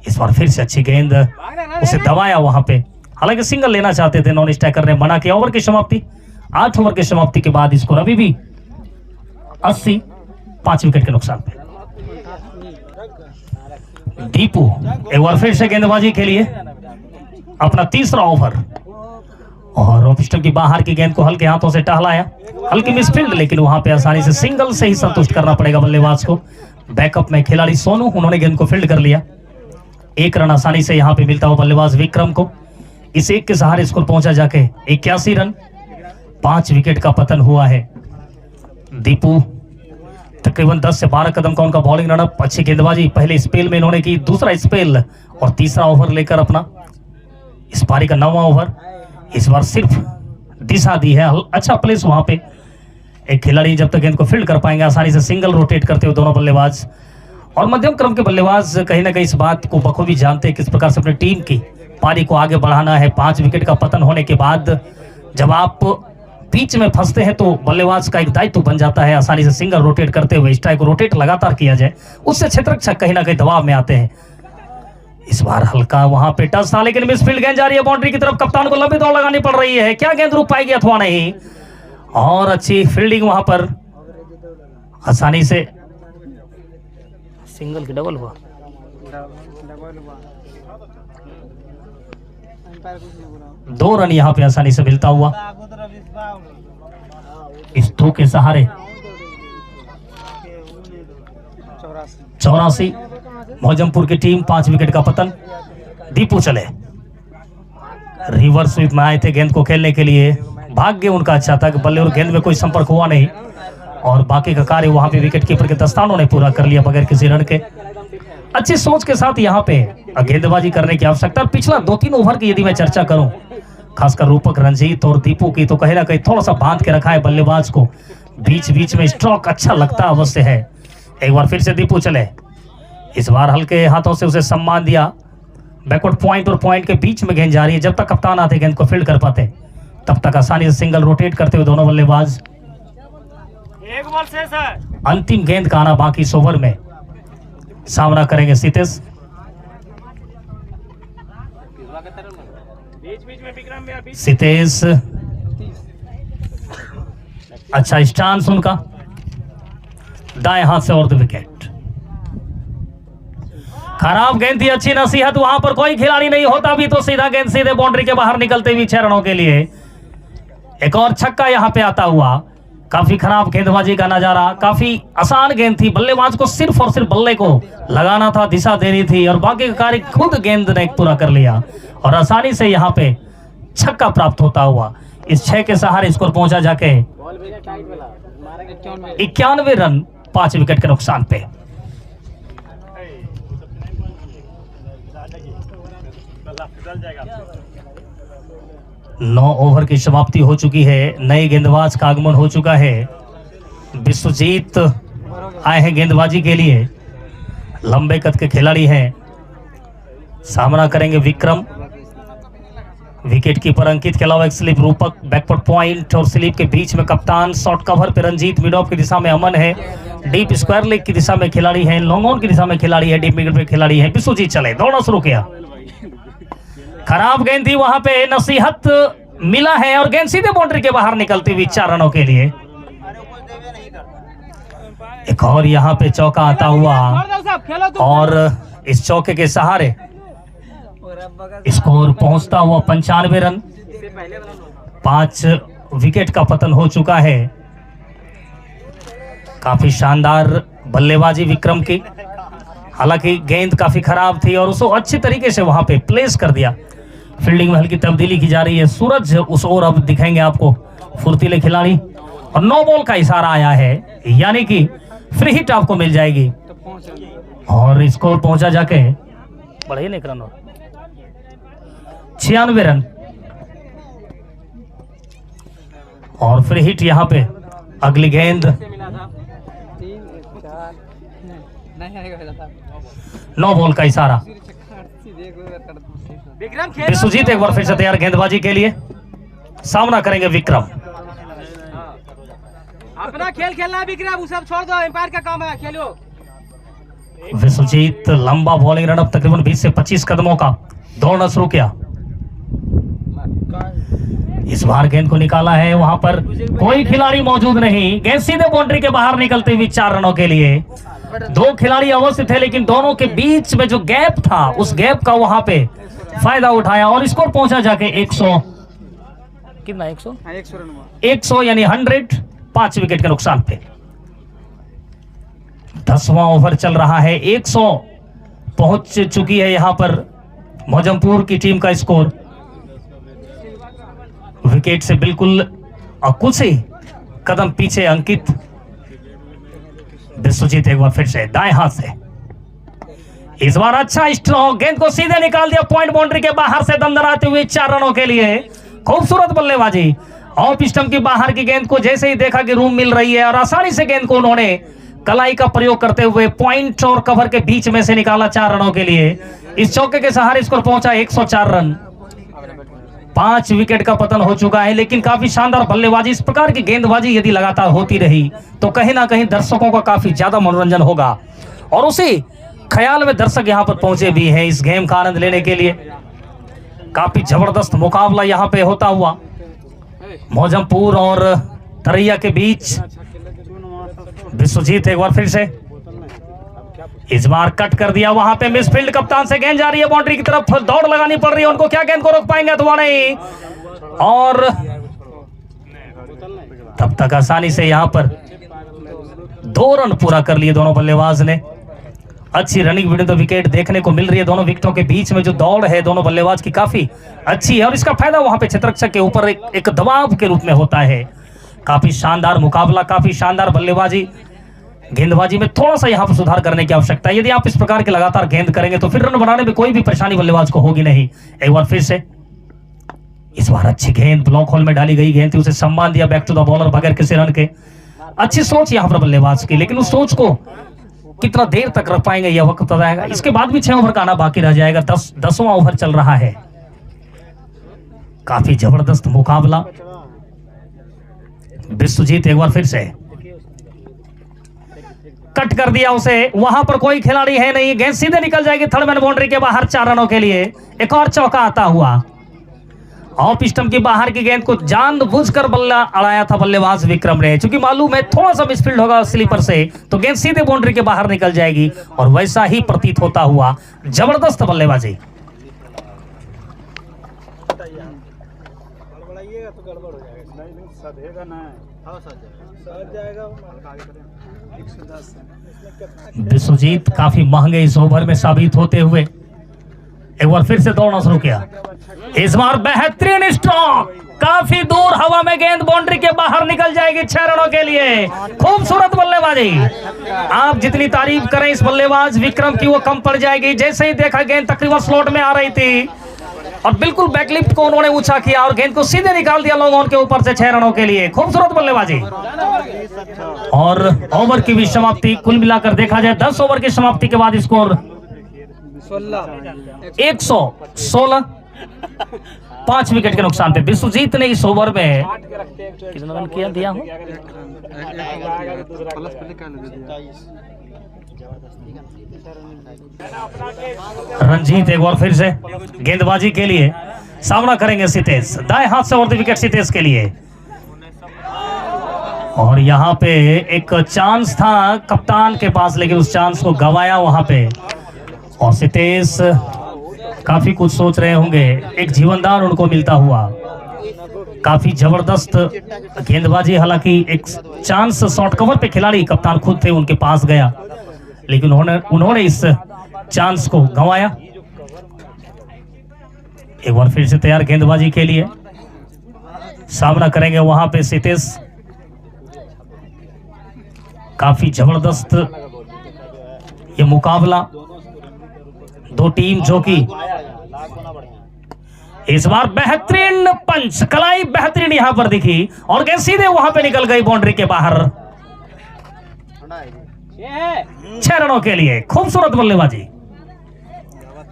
Speaker 1: इस बार फिर से अच्छी गेंद, उसे दबाया वहां पे, हालांकि सिंगल लेना चाहते थे, नॉन स्ट्राइकर ने मना किया। ओवर की समाप्ति 8 ओवर की समाप्ति के बाद स्कोर अभी भी 80, 5 विकेट के नुकसान पे। दीपू एक बार फिर से गेंदबाजी के लिए अपना तीसरा ओवर, और ऑफ स्टंप की बाहर की गेंद को हल्के हाथों से टहलाया, हल्की मिसफील्ड, लेकिन वहां पे आसानी से सिंगल से ही संतुष्ट करना पड़ेगा बल्लेबाज को। बैकअप में खिलाड़ी सोनू, उन्होंने गेंद को फील्ड कर लिया। 1 रन आसानी से यहां पे मिलता हुआ बल्लेबाज विक्रम को। इस एक के सहारे स्कोर पहुंचा जाके 81 रन। 5 विकेट का पतन हुआ है। दीपू तकरीबन 10 से 12 कदम का उनका बॉलिंग रनअप, अच्छी गेंदबाजी पहले स्पेल में इन्होंने की, दूसरा स्पेल और तीसरा ओवर लेकर अपना इस पारी का 9वां ओवर। इस बार सिर्फ दिशा दी है, अच्छा प्लेस वहां पे एक खिलाड़ी जब तक गेंद को फील्ड कर पाएंगे आसानी से सिंगल रोटेट करते हुए दोनों बल्लेबाज, और मध्यम क्रम के बल्लेबाज कहीं ना कहीं इस बात को बखूबी जानते हैं किस प्रकार से अपनी टीम की पारी को आगे बढ़ाना है। 5 विकेट का पतन होने के बाद जब आप बीच में फंसते हैं तो बल्लेबाज का एक दायित्व बन जाता है आसानी से सिंगल रोटेट करते हुए स्ट्राइक को रोटेट लगातार किया जाए, उससे क्षेत्ररक्षक कहीं ना कहीं दबाव में आते हैं। इस बार हल्का वहां पे टच था लेकिन मिस फील्ड गेंद जा रही है बाउंड्री की तरफ। कप्तान को लंबी दौड़ लगानी पड़ रही है, क्या गेंद रुक पाएगी अथवा नहीं, और अच्छी फील्डिंग वहां पर आसानी से।
Speaker 2: सिंगल की डबल हुआ।
Speaker 1: दो रन यहां पे आसानी से मिलता हुआ इस थ्रो के सहारे। 84 मौजमपुर की टीम, 5 विकेट का पतन। दीपू चले रिवर्स स्वीप में आए थे गेंद को खेलने के लिए, भाग्य उनका अच्छा था कि बल्ले और गेंद में कोई संपर्क हुआ नहीं, और बाकी का कार्य वहां पे विकेट कीपर के दस्तानों ने पूरा कर लिया बगैर किसी रन के। अच्छी सोच के साथ यहाँ पे गेंदबाजी करने की आवश्यकता। पिछला 2-3 ओवर की यदि मैं चर्चा करूं, खासकर रूपक, रंजीत और दीपू की, तो कहीं ना कहीं थोड़ा सा बांध के रखा है बल्लेबाज को, बीच बीच में स्ट्रोक अच्छा लगता अवश्य है। एक बार फिर से दीपू चले, इस बार हल्के हाथों से उसे सम्मान दिया। बैकवर्ड पॉइंट और पॉइंट के बीच में गेंद जा रही है, जब तक कप्तान आते गेंद को फील्ड कर पाते तब तक आसानी से सिंगल रोटेट करते हुए दोनों बल्लेबाज।
Speaker 2: एक बॉल शेष है।
Speaker 1: अंतिम गेंद का आना बाकी इस ओवर में। सामना करेंगे सीतेश। सीतेश अच्छा स्टांस उनका, दाएं हाथ से और 2 विकेट। खराब गेंद थी, अच्छी नसीहत, वहां पर कोई खिलाड़ी नहीं होता भी तो सीधा गेंद सीधे बाउंड्री के बाहर निकलते हुए 6 रनों के लिए। एक और छक्का यहां पे आता हुआ। काफी खराब गेंदबाजी का नजारा, काफी आसान गेंद थी, बल्लेबाज को सिर्फ और सिर्फ बल्ले को लगाना था, दिशा देनी थी, और बाकी का कार्य खुद गेंद ने पूरा कर लिया, और आसानी से यहाँ पे छक्का प्राप्त होता हुआ इस 6 के सहारे स्कोर पहुंचा जाके 91 रन 5 विकेट के नुकसान पे। नौ ओवर की समाप्ति हो चुकी है, नए गेंदबाज का आगमन हो चुका है। विश्वजीत आए हैं गेंदबाजी के लिए, लंबे कद के खिलाड़ी हैं। सामना करेंगे विक्रम, विकेट कीपर अंकित के अलावा एक स्लिप रूपक, बैकवर्ड पॉइंट और स्लिप के बीच में कप्तान, शॉर्ट कवर पे रंजीत, मिड ऑफ की दिशा में अमन है, डीप स्क्वायर लेग की दिशा में खिलाड़ी है, लॉन्ग ऑन की दिशा में खिलाड़ी है, डीप मिड पे खिलाड़ी है। विश्वजीत चले, दौड़ना शुरू किया, खराब गेंद थी, वहां पे नसीहत मिला है और गेंद सीधे बाउंड्री के बाहर निकलती हुई 4 रनों के लिए। एक और यहाँ पे चौका आता हुआ और इस चौके के सहारे स्कोर पहुंचता हुआ 95 रन। 5 विकेट का पतन हो चुका है। काफी शानदार बल्लेबाजी विक्रम की, हालांकि गेंद काफी खराब थी और उसको अच्छी तरीके से वहां पे प्लेस कर दिया। फील्डिंग में हल्की तब्दीली की जा रही है। सूरज उस ओर अब दिखेंगे आपको, फुर्तीले खिलाड़ी, और 9 बॉल का इशारा आया है, यानी कि फ्री हिट आपको मिल जाएगी और स्कोर पहुंचा जाके
Speaker 2: बढ़े नहीं रन,
Speaker 1: 96 रन और फ्री हिट। यहां पे अगली गेंद 9 बॉल का इशारा। विश्वजीत एक बार फिर से तैयार गेंदबाजी के लिए, सामना करेंगे विक्रम।
Speaker 4: अपना खेल खेलना है विक्रम, वो सब छोड़ दो, एम्पायर का काम है, खेलो।
Speaker 1: विश्वजीत लंबा बॉलिंग रन, अब तकरीबन 20 से 25 कदमों का, दौड़ना शुरू किया। इस बार गेंद को निकाला है, वहां पर कोई खिलाड़ी मौजूद नहीं, गेंद सीधे बाउंड्री के बाहर निकलते हुए 4 रनों के लिए। 2 खिलाड़ी अवश्य थे लेकिन दोनों के बीच में जो गैप था उस गैप का वहां पे फायदा उठाया और स्कोर पहुंचा जाके 100
Speaker 2: कितना 100
Speaker 1: 100 यानी 100, 5 विकेट के नुकसान पे। 10वां ओवर चल रहा है, 100 पहुंच चुकी है यहां पर मौजमपुर की टीम का स्कोर। विकेट से बिल्कुल कुछ ही कदम पीछे अंकित। विश्वजीत एक बार फिर से दाएं हाथ से, इस बार अच्छा स्ट्रोक, गेंद को सीधे निकाल दिया पॉइंट बाउंड्री के बाहर से दमदराते हुए 4 रनों के लिए। खूबसूरत बल्लेबाजी ऑफ स्टंप की बाहर की गेंद को जैसे ही देखा कि रूम मिल रही है और आसानी से गेंद को उन्होंने कलाई का प्रयोग करते हुए पॉइंट और कवर के बीच में से निकाला 4 रनों के लिए। इस चौके के सहारे स्कोर पहुंचा 104 रन। 5 विकेट का पतन हो चुका है, लेकिन काफी शानदार बल्लेबाजी, इस प्रकार की गेंदबाजी यदि लगातार होती रही तो कहीं ना कहीं दर्शकों का काफी ज्यादा मनोरंजन होगा। और उसी ख्याल में दर्शक यहां पर पहुंचे भी हैं इस गेम का आनंद लेने के लिए। काफी जबरदस्त मुकाबला यहां पे होता हुआ मौजमपुर और तरैया के बीच। विश्वजीत एक बार फिर से इस बार कट कर दिया, वहां पे मिसफील्ड, कप्तान से गेंद जा रही है बाउंड्री की तरफ, दौड़ लगानी पड़ रही है उनको, क्या गेंद को रोक पाएंगे अथवा नहीं, और तब तक आसानी से यहां पर 2 रन पूरा कर लिए दोनों बल्लेबाज ने। अच्छी रनिंग विद द विकेट देखने को मिल रही है, दोनों विकेटों के बीच में जो दौड़ है दोनों बल्लेबाज की काफी अच्छी है और इसका फायदा वहां पे क्षेत्ररक्षक के ऊपर एक दबाव के रूप में होता है। काफी शानदार मुकाबला, काफी शानदार बल्लेबाजी। गेंदबाजी में थोड़ा सा यहां पर सुधार करने की आवश्यकता है। यदि आप इस प्रकार के लगातार गेंद करेंगे तो फिर रन बनाने में कोई भी परेशानी बल्लेबाज को होगी नहीं। एक बार फिर से इस बार अच्छी गेंद ब्लॉक होल में डाली गई गेंद थी, उसे सम्मान दिया बैक टू द बॉलर बगैर किसी रन के। अच्छी सोच यहां पर बल्लेबाज की, लेकिन उस सोच को कितना देर तक रख पाएंगे यह वक्त बताएगा। इसके बाद भी 6 ओवर का आना बाकी रह जाएगा, 10वां ओवर चल रहा है। काफी जबरदस्त मुकाबला। विश्वजीत एक बार फिर से कट कर दिया उसे, वहां पर कोई खिलाड़ी है नहीं, गेंद सीधे निकल जाएगी थर्ड मैन बाउंड्री के बाहर 4 रनों के लिए। एक और चौका आता हुआ। ऑफ स्टंप की बाहर की गेंद को जानबूझकर बल्ला अड़ाया था बल्लेबाज विक्रम ने, क्योंकि मालूम है थोड़ा सा मिसफील्ड होगा स्लीपर से तो गेंद सीधे बाउंड्री के बाहर निकल जाएगी, और वैसा ही प्रतीत होता हुआ। जबरदस्त बल्लेबाजी। विश्वजीत काफी महंगे इस ओवर में साबित होते हुए एक बार फिर से दौड़ना शुरू किया। इस बार बेहतरीन स्ट्रोक, काफी दूर हवा में गेंद बाउंड्री के बाहर निकल जाएगी 6 रनों के लिए। खूबसूरत बल्लेबाजी। आप जितनी तारीफ करें इस बल्लेबाज विक्रम की वो कम पड़ जाएगी। जैसे ही देखा गेंद तकरीबन स्लॉट में आ रही थी और बिल्कुल बैकलिफ्ट को उन्होंने ऊंचा किया और गेंद को सीधे निकाल दिया लॉन्ग ऑन के ऊपर से 6 रनों के लिए। खूबसूरत बल्लेबाजी। और ओवर की भी समाप्ति, कुल मिलाकर देखा जाए 10 ओवर की समाप्ति के बाद स्कोर 116, 5 विकेट के नुकसान पे। विश्वजीत ने इस ओवर में कितना रन किया दिया हो? रंजीत एक बार फिर से गेंदबाजी के लिए सामना करेंगे सितेश, दाएं हाथ से और विकेट सितेश के लिए। और यहाँ पे एक चांस था कप्तान के पास, लेकिन उस चांस को गंवाया वहां पे। और सितेश काफी कुछ सोच रहे होंगे, एक जीवनदान उनको मिलता हुआ। काफी जबरदस्त गेंदबाजी, हालांकि एक चांस शॉर्ट कवर पे खिलाड़ी कप्तान खुद थे उनके पास गया, लेकिन उन्होंने इस चांस को गंवाया। एक बार फिर से तैयार गेंदबाजी के लिए सामना करेंगे वहां पे सितेश। काफी जबरदस्त ये मुकाबला, दो टीम जो कि इस बार बेहतरीन पंच, कलाई बेहतरीन यहां पर दिखी और गेंद सीधे वहां पे निकल गई बाउंड्री के बाहर 6 रनों के लिए। खूबसूरत बल्लेबाजी,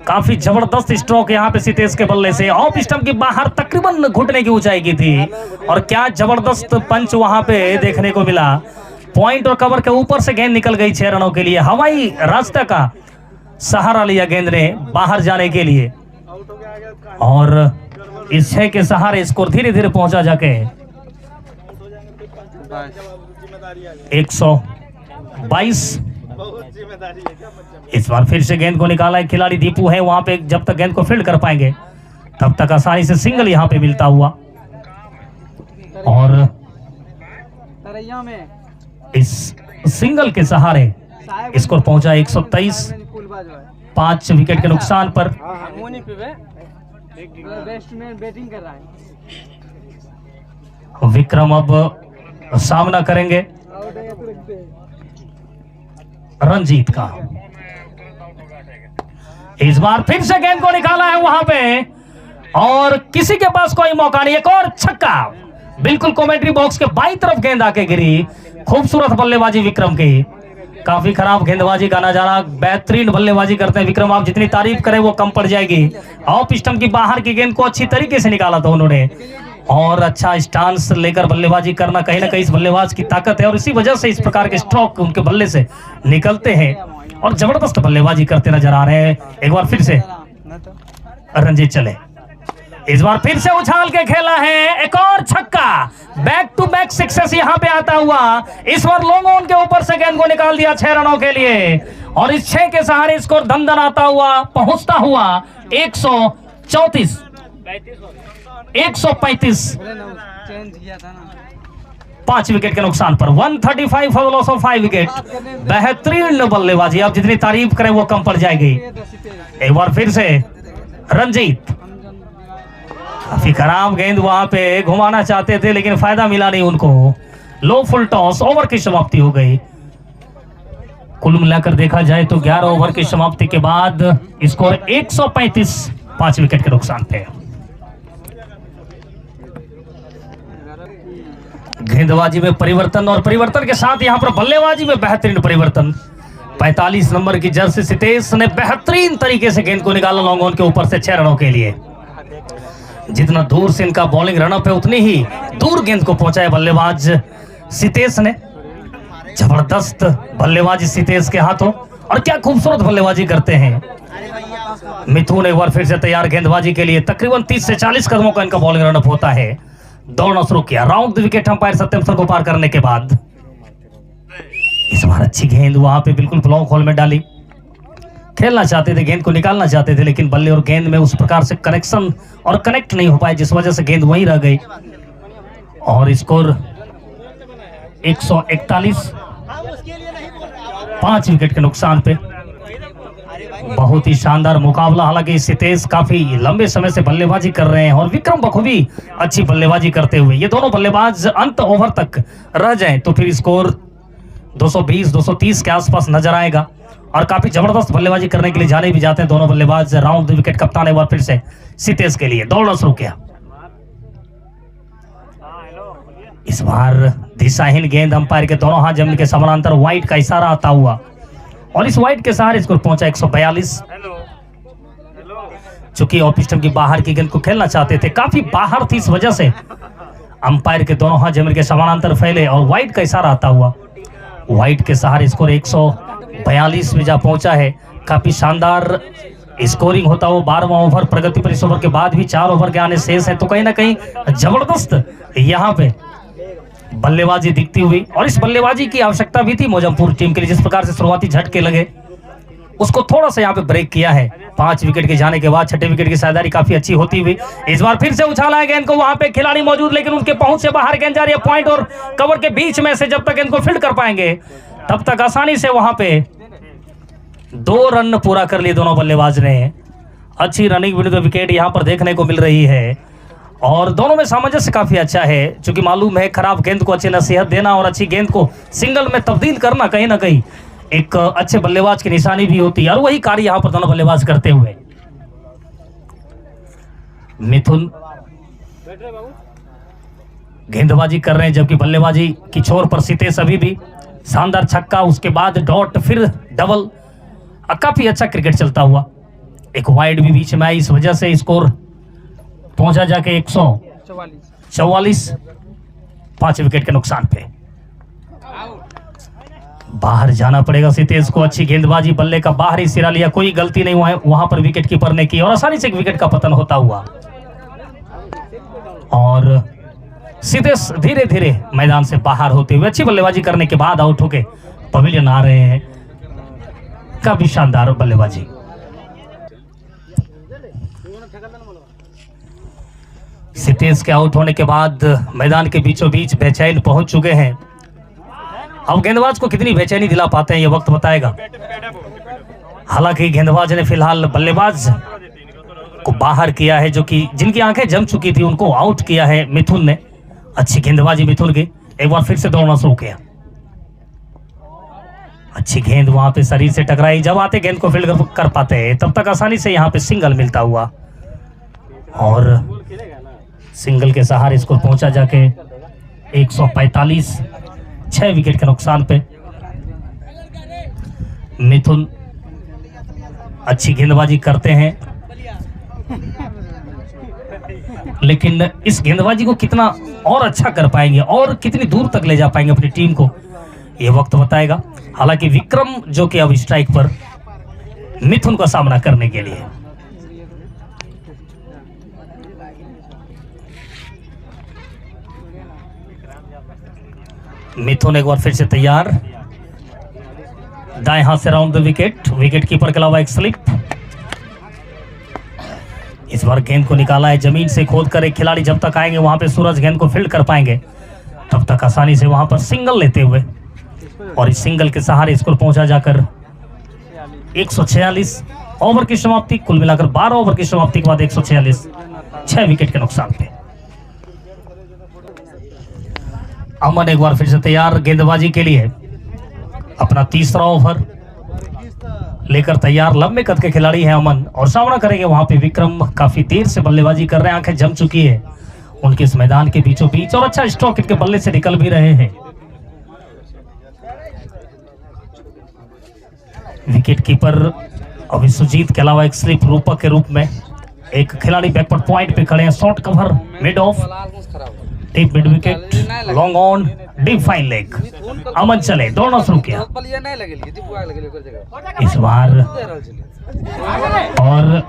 Speaker 1: काफी जबरदस्त स्ट्रोक यहां पे सितेश के बल्ले से। ऑफ स्टंप की बाहर तकरीबन घुटने की ऊंचाई की थी और क्या जबरदस्त पंच वहां पे देखने को मिला। पॉइंट और कवर के ऊपर से गेंद निकल गई 6 रनों के लिए। हवाई रास्ते का सहारा लिया गेंद ने बाहर जाने के लिए और इस 6 के सहारे स्कोर धीरे धीरे पहुंचा जाके 122। इस बार फिर से गेंद को निकाला है खिलाड़ी दीपू है वहां पे। जब तक गेंद को फील्ड कर पाएंगे तब तक आसानी से सिंगल यहां पे मिलता हुआ और इस सिंगल के सहारे स्कोर पहुंचा 123, 5 विकेट के नुकसान पर। विक्रम अब सामना करेंगे रंजीत का। इस बार फिर से गेंद को निकाला है वहां पे और किसी के पास कोई मौका नहीं। एक और छक्का, बिल्कुल कमेंट्री बॉक्स के बाईं तरफ गेंद आके गिरी। खूबसूरत बल्लेबाजी विक्रम की, काफी खराब गेंदबाजी का नजारा। बेहतरीन बल्लेबाजी करते हैं विक्रम, आप जितनी तारीफ करें वो कम पड़ जाएगी। ऑफ स्टंप की बाहर की गेंद को अच्छी तरीके से निकाला था उन्होंने, और अच्छा स्टांस लेकर बल्लेबाजी करना कहीं ना कहीं इस बल्लेबाज की ताकत है, और इसी वजह से इस प्रकार के स्ट्रोक उनके बल्ले से निकलते हैं और जबरदस्त बल्लेबाजी करते नजर आ रहे हैं। एक बार फिर से रंजीत चले, इस बार फिर से उछाल के खेला है, एक और छक्का, बैक टू बैक सक्सेस यहां पे आता हुआ। इस बार लोगों के ऊपर से गेंद को निकाल दिया 6 रनों के लिए, और इस 6 के सहारे स्कोर दंदन आता हुआ पहुंचता हुआ 134 135 5 विकेट के नुकसान पर 135 फॉर लॉस ऑफ 5 विकेट। बेहतरीन बल्लेबाजी, आप जितनी तारीफ करें वो कम पड़ जाएगी। एक बार फिर से रंजीत, काफी खराब गेंद वहां पे घुमाना चाहते थे लेकिन फायदा मिला नहीं उनको। लो फुल टॉस, ओवर की समाप्ति हो गई। कुल मिलाकर देखा जाए तो 11 ओवर की समाप्ति के बाद स्कोर 135 5 विकेट के नुकसान पे। गेंदबाजी में परिवर्तन, और परिवर्तन के साथ यहां पर बल्लेबाजी में बेहतरीन परिवर्तन। 45 नंबर की जर्सी सितेश ने बेहतरीन तरीके से गेंद को निकाला लॉन्ग ऑन के ऊपर से 6 रनों के लिए। जितना दूर से इनका बॉलिंग रनअप है उतनी ही दूर गेंद को पहुंचाया बल्लेबाज सितेश ने। जबरदस्त बल्लेबाजी सितेश के हाथों, और क्या खूबसूरत बल्लेबाजी करते हैं मिथुन। एक बार फिर से तैयार गेंदबाजी के लिए। तकरीबन 30 से 40 कदमों का इनका बॉलिंग रनअप होता है। दौड़ना शुरू किया, round the wicket umpire Satyam sir को पार करने के बाद। इस बार अच्छी गेंद वहां पे बिल्कुल ब्लॉक होल में डाली। खेलना चाहते थे, गेंद को निकालना चाहते थे, लेकिन बल्ले और गेंद में उस प्रकार से कनेक्शन और कनेक्ट नहीं हो पाए, जिस वजह से गेंद वहीं रह गई। और स्कोर 141 5 विकेट के नुकसान पे। बहुत ही शानदार मुकाबला। हालांकि सितेश काफी लंबे समय से बल्लेबाजी कर रहे हैं और विक्रम बखूबी अच्छी बल्लेबाजी करते हुए, ये दोनों बल्लेबाज अंत ओवर तक रह जाएं तो फिर स्कोर 220-230 के आसपास नजर आएगा। और काफी जबरदस्त बल्लेबाजी करने के लिए जाने भी जाते हैं दोनों बल्लेबाज। राउंड द विकेट कप्तान एक बार फिर से सितेश के लिए दौड़ना शुरू किया। इस बार दिशाहीन गेंद अंपायर के दोनों हाथ जमीन के समानांतर, वाइड का इशारा आता हुआ, और इस वाइड के सहारे स्कोर पहुंचा 142। चूंकि ऑफ स्टंप की बाहर की गेंद को खेलना चाहते थे, काफी बाहर थी, इस वजह से अंपायर के दोनों हाथ जमीन के समानांतर फैले और वाइड का इशारा आता हुआ वाइड के सहारे स्कोर 142 में जा पहुंचा है। काफी शानदार स्कोरिंग होता हुआ 12वां ओवर प्रगति पर इस ओवर के बाद भी 4 ओवर के आने शेष है, तो कहीं ना कहीं जबरदस्त यहाँ पे बल्लेबाजी दिखती हुई। और इस बल्लेबाजी की आवश्यकता भी थी मौजमपुर टीम के लिए। जिस प्रकार से शुरुआती झटके लगे उसको थोड़ा सा यहाँ पे ब्रेक किया है। 5 विकेट के जाने के बाद 6ठे विकेट की साझेदारी काफी अच्छी होती हुई। इस बार फिर से उछाला है गेंद को, वहां पे खिलाड़ी मौजूद लेकिन उनके पहुंच से बाहर गेंद जा रही है। पॉइंट और कवर के बीच में से जब तक गेंद को फील्ड कर पाएंगे तब तक आसानी से वहां पे 2 रन पूरा कर लिए दोनों बल्लेबाज ने। अच्छी रनिंग विकेट यहाँ पर देखने को मिल रही है और दोनों में सामंजस्य काफी अच्छा है। चूंकि मालूम है खराब गेंद को अच्छी नसीहत देना और अच्छी गेंद को सिंगल में तब्दील करना कहीं ना कहीं एक अच्छे बल्लेबाज की निशानी भी होती है, और वही कार्य यहाँ पर दोनों बल्लेबाज करते हुए। मिथुन गेंदबाजी कर रहे हैं जबकि बल्लेबाजी की छोर पर सितेश अभी भी। शानदार छक्का, उसके बाद डॉट, फिर डबल, काफी अच्छा क्रिकेट चलता हुआ। एक वाइड भी बीच में आई, इस वजह से स्कोर पहुंचा जाके 144 5 विकेट के नुकसान पे। बाहर जाना पड़ेगा सितेश को। अच्छी गेंदबाजी, बल्ले का बाहरी सिरा लिया, कोई गलती नहीं हुआ है वहां पर विकेट कीपर ने की और आसानी से एक विकेट का पतन होता हुआ। और सितेश धीरे धीरे मैदान से बाहर होते हुए अच्छी बल्लेबाजी करने के बाद आउट होके पवेलियन आ रहे हैं। काफी शानदार बल्लेबाजी। सितेश के आउट होने के बाद मैदान के बीचों बीच बेचैन पहुंच चुके हैं। अब गेंदबाज को कितनी बेचैनी दिला पाते हैं ये वक्त बताएगा। हालांकि गेंदबाज ने फिलहाल बल्लेबाज को बाहर किया है, जो कि जिनकी आंखें जम चुकी थी उनको आउट किया है मिथुन ने। अच्छी गेंदबाजी मिथुन की। एक बार फिर से दौड़ना शुरू किया। अच्छी गेंद वहां पे शरीर से टकराई, जब आते गेंद को फील्ड कर पाते हैं तब तक आसानी से यहाँ पे सिंगल मिलता हुआ और सिंगल के सहारे इसको पहुंचा जाके 145, 6 विकेट के नुकसान पे। मिथुन अच्छी गेंदबाजी करते हैं, लेकिन इस गेंदबाजी को कितना और अच्छा कर पाएंगे और कितनी दूर तक ले जा पाएंगे अपनी टीम को, ये वक्त बताएगा। हालांकि विक्रम जो कि अब स्ट्राइक पर मिथुन का सामना करने के लिए। मिथुन एक बार फिर से तैयार, दाएं हाथ से round the wicket, wicket keeper के अलावा एक स्लिप। इस बार गेंद को निकाला है जमीन से खोद कर। एक खिलाड़ी जब तक आएंगे वहां पे सूरज गेंद को फील्ड कर पाएंगे, तब तक आसानी से वहां पर सिंगल लेते हुए, और इस सिंगल के सहारे स्कोर पहुंचा जाकर 146। ओवर की समाप्ति, कुल मिलाकर 12 ओवर की समाप्ति के बाद 146, 6 विकेट के नुकसान पे। अमन एक बार फिर से तैयार गेंदबाजी के लिए, अपना तीसरा ओवर लेकर तैयार। लंबे कद के खिलाड़ी हैं अमन, और सामना करेंगे वहां पे विक्रम। काफी देर से बल्लेबाजी कर रहे हैं, आंखें जम चुकी है उनके इस मैदान के बीचों बीच, और अच्छा स्ट्रोक इनके बल्ले से निकल भी रहे हैं। विकेट कीपर अभी सुजीत के अलावा एक स्लिप रूपक के रूप में, एक खिलाड़ी बैकवर्ड पॉइंट पे खड़े हैं। Short cover, mid off, deep mid wicket, long on, deep fine leg. Aman चले, दौड़ना शुरू किया इस बार, और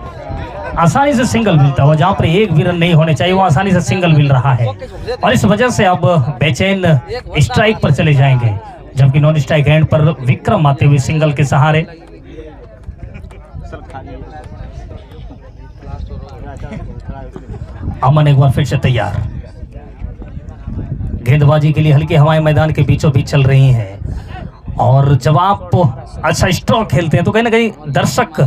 Speaker 1: आसानी से सिंगल मिलता हुआ, जहां पर एक भी रन नहीं होने चाहिए वो आसानी से सिंगल मिल रहा है, और इस वजह से अब बेचैन स्ट्राइक पर चले जाएंगे, जबकि नॉन स्ट्राइक हैंड पर विक्रम आते हुए सिंगल के सहारे। अमन एक बार फिर से तैयार, गेंदबाजी के लिए हल्की हवाएं मैदान के बीचों बीच चल रही हैं, और जब आप अच्छा स्ट्रोक खेलते हैं तो कहीं ना कहीं दर्शक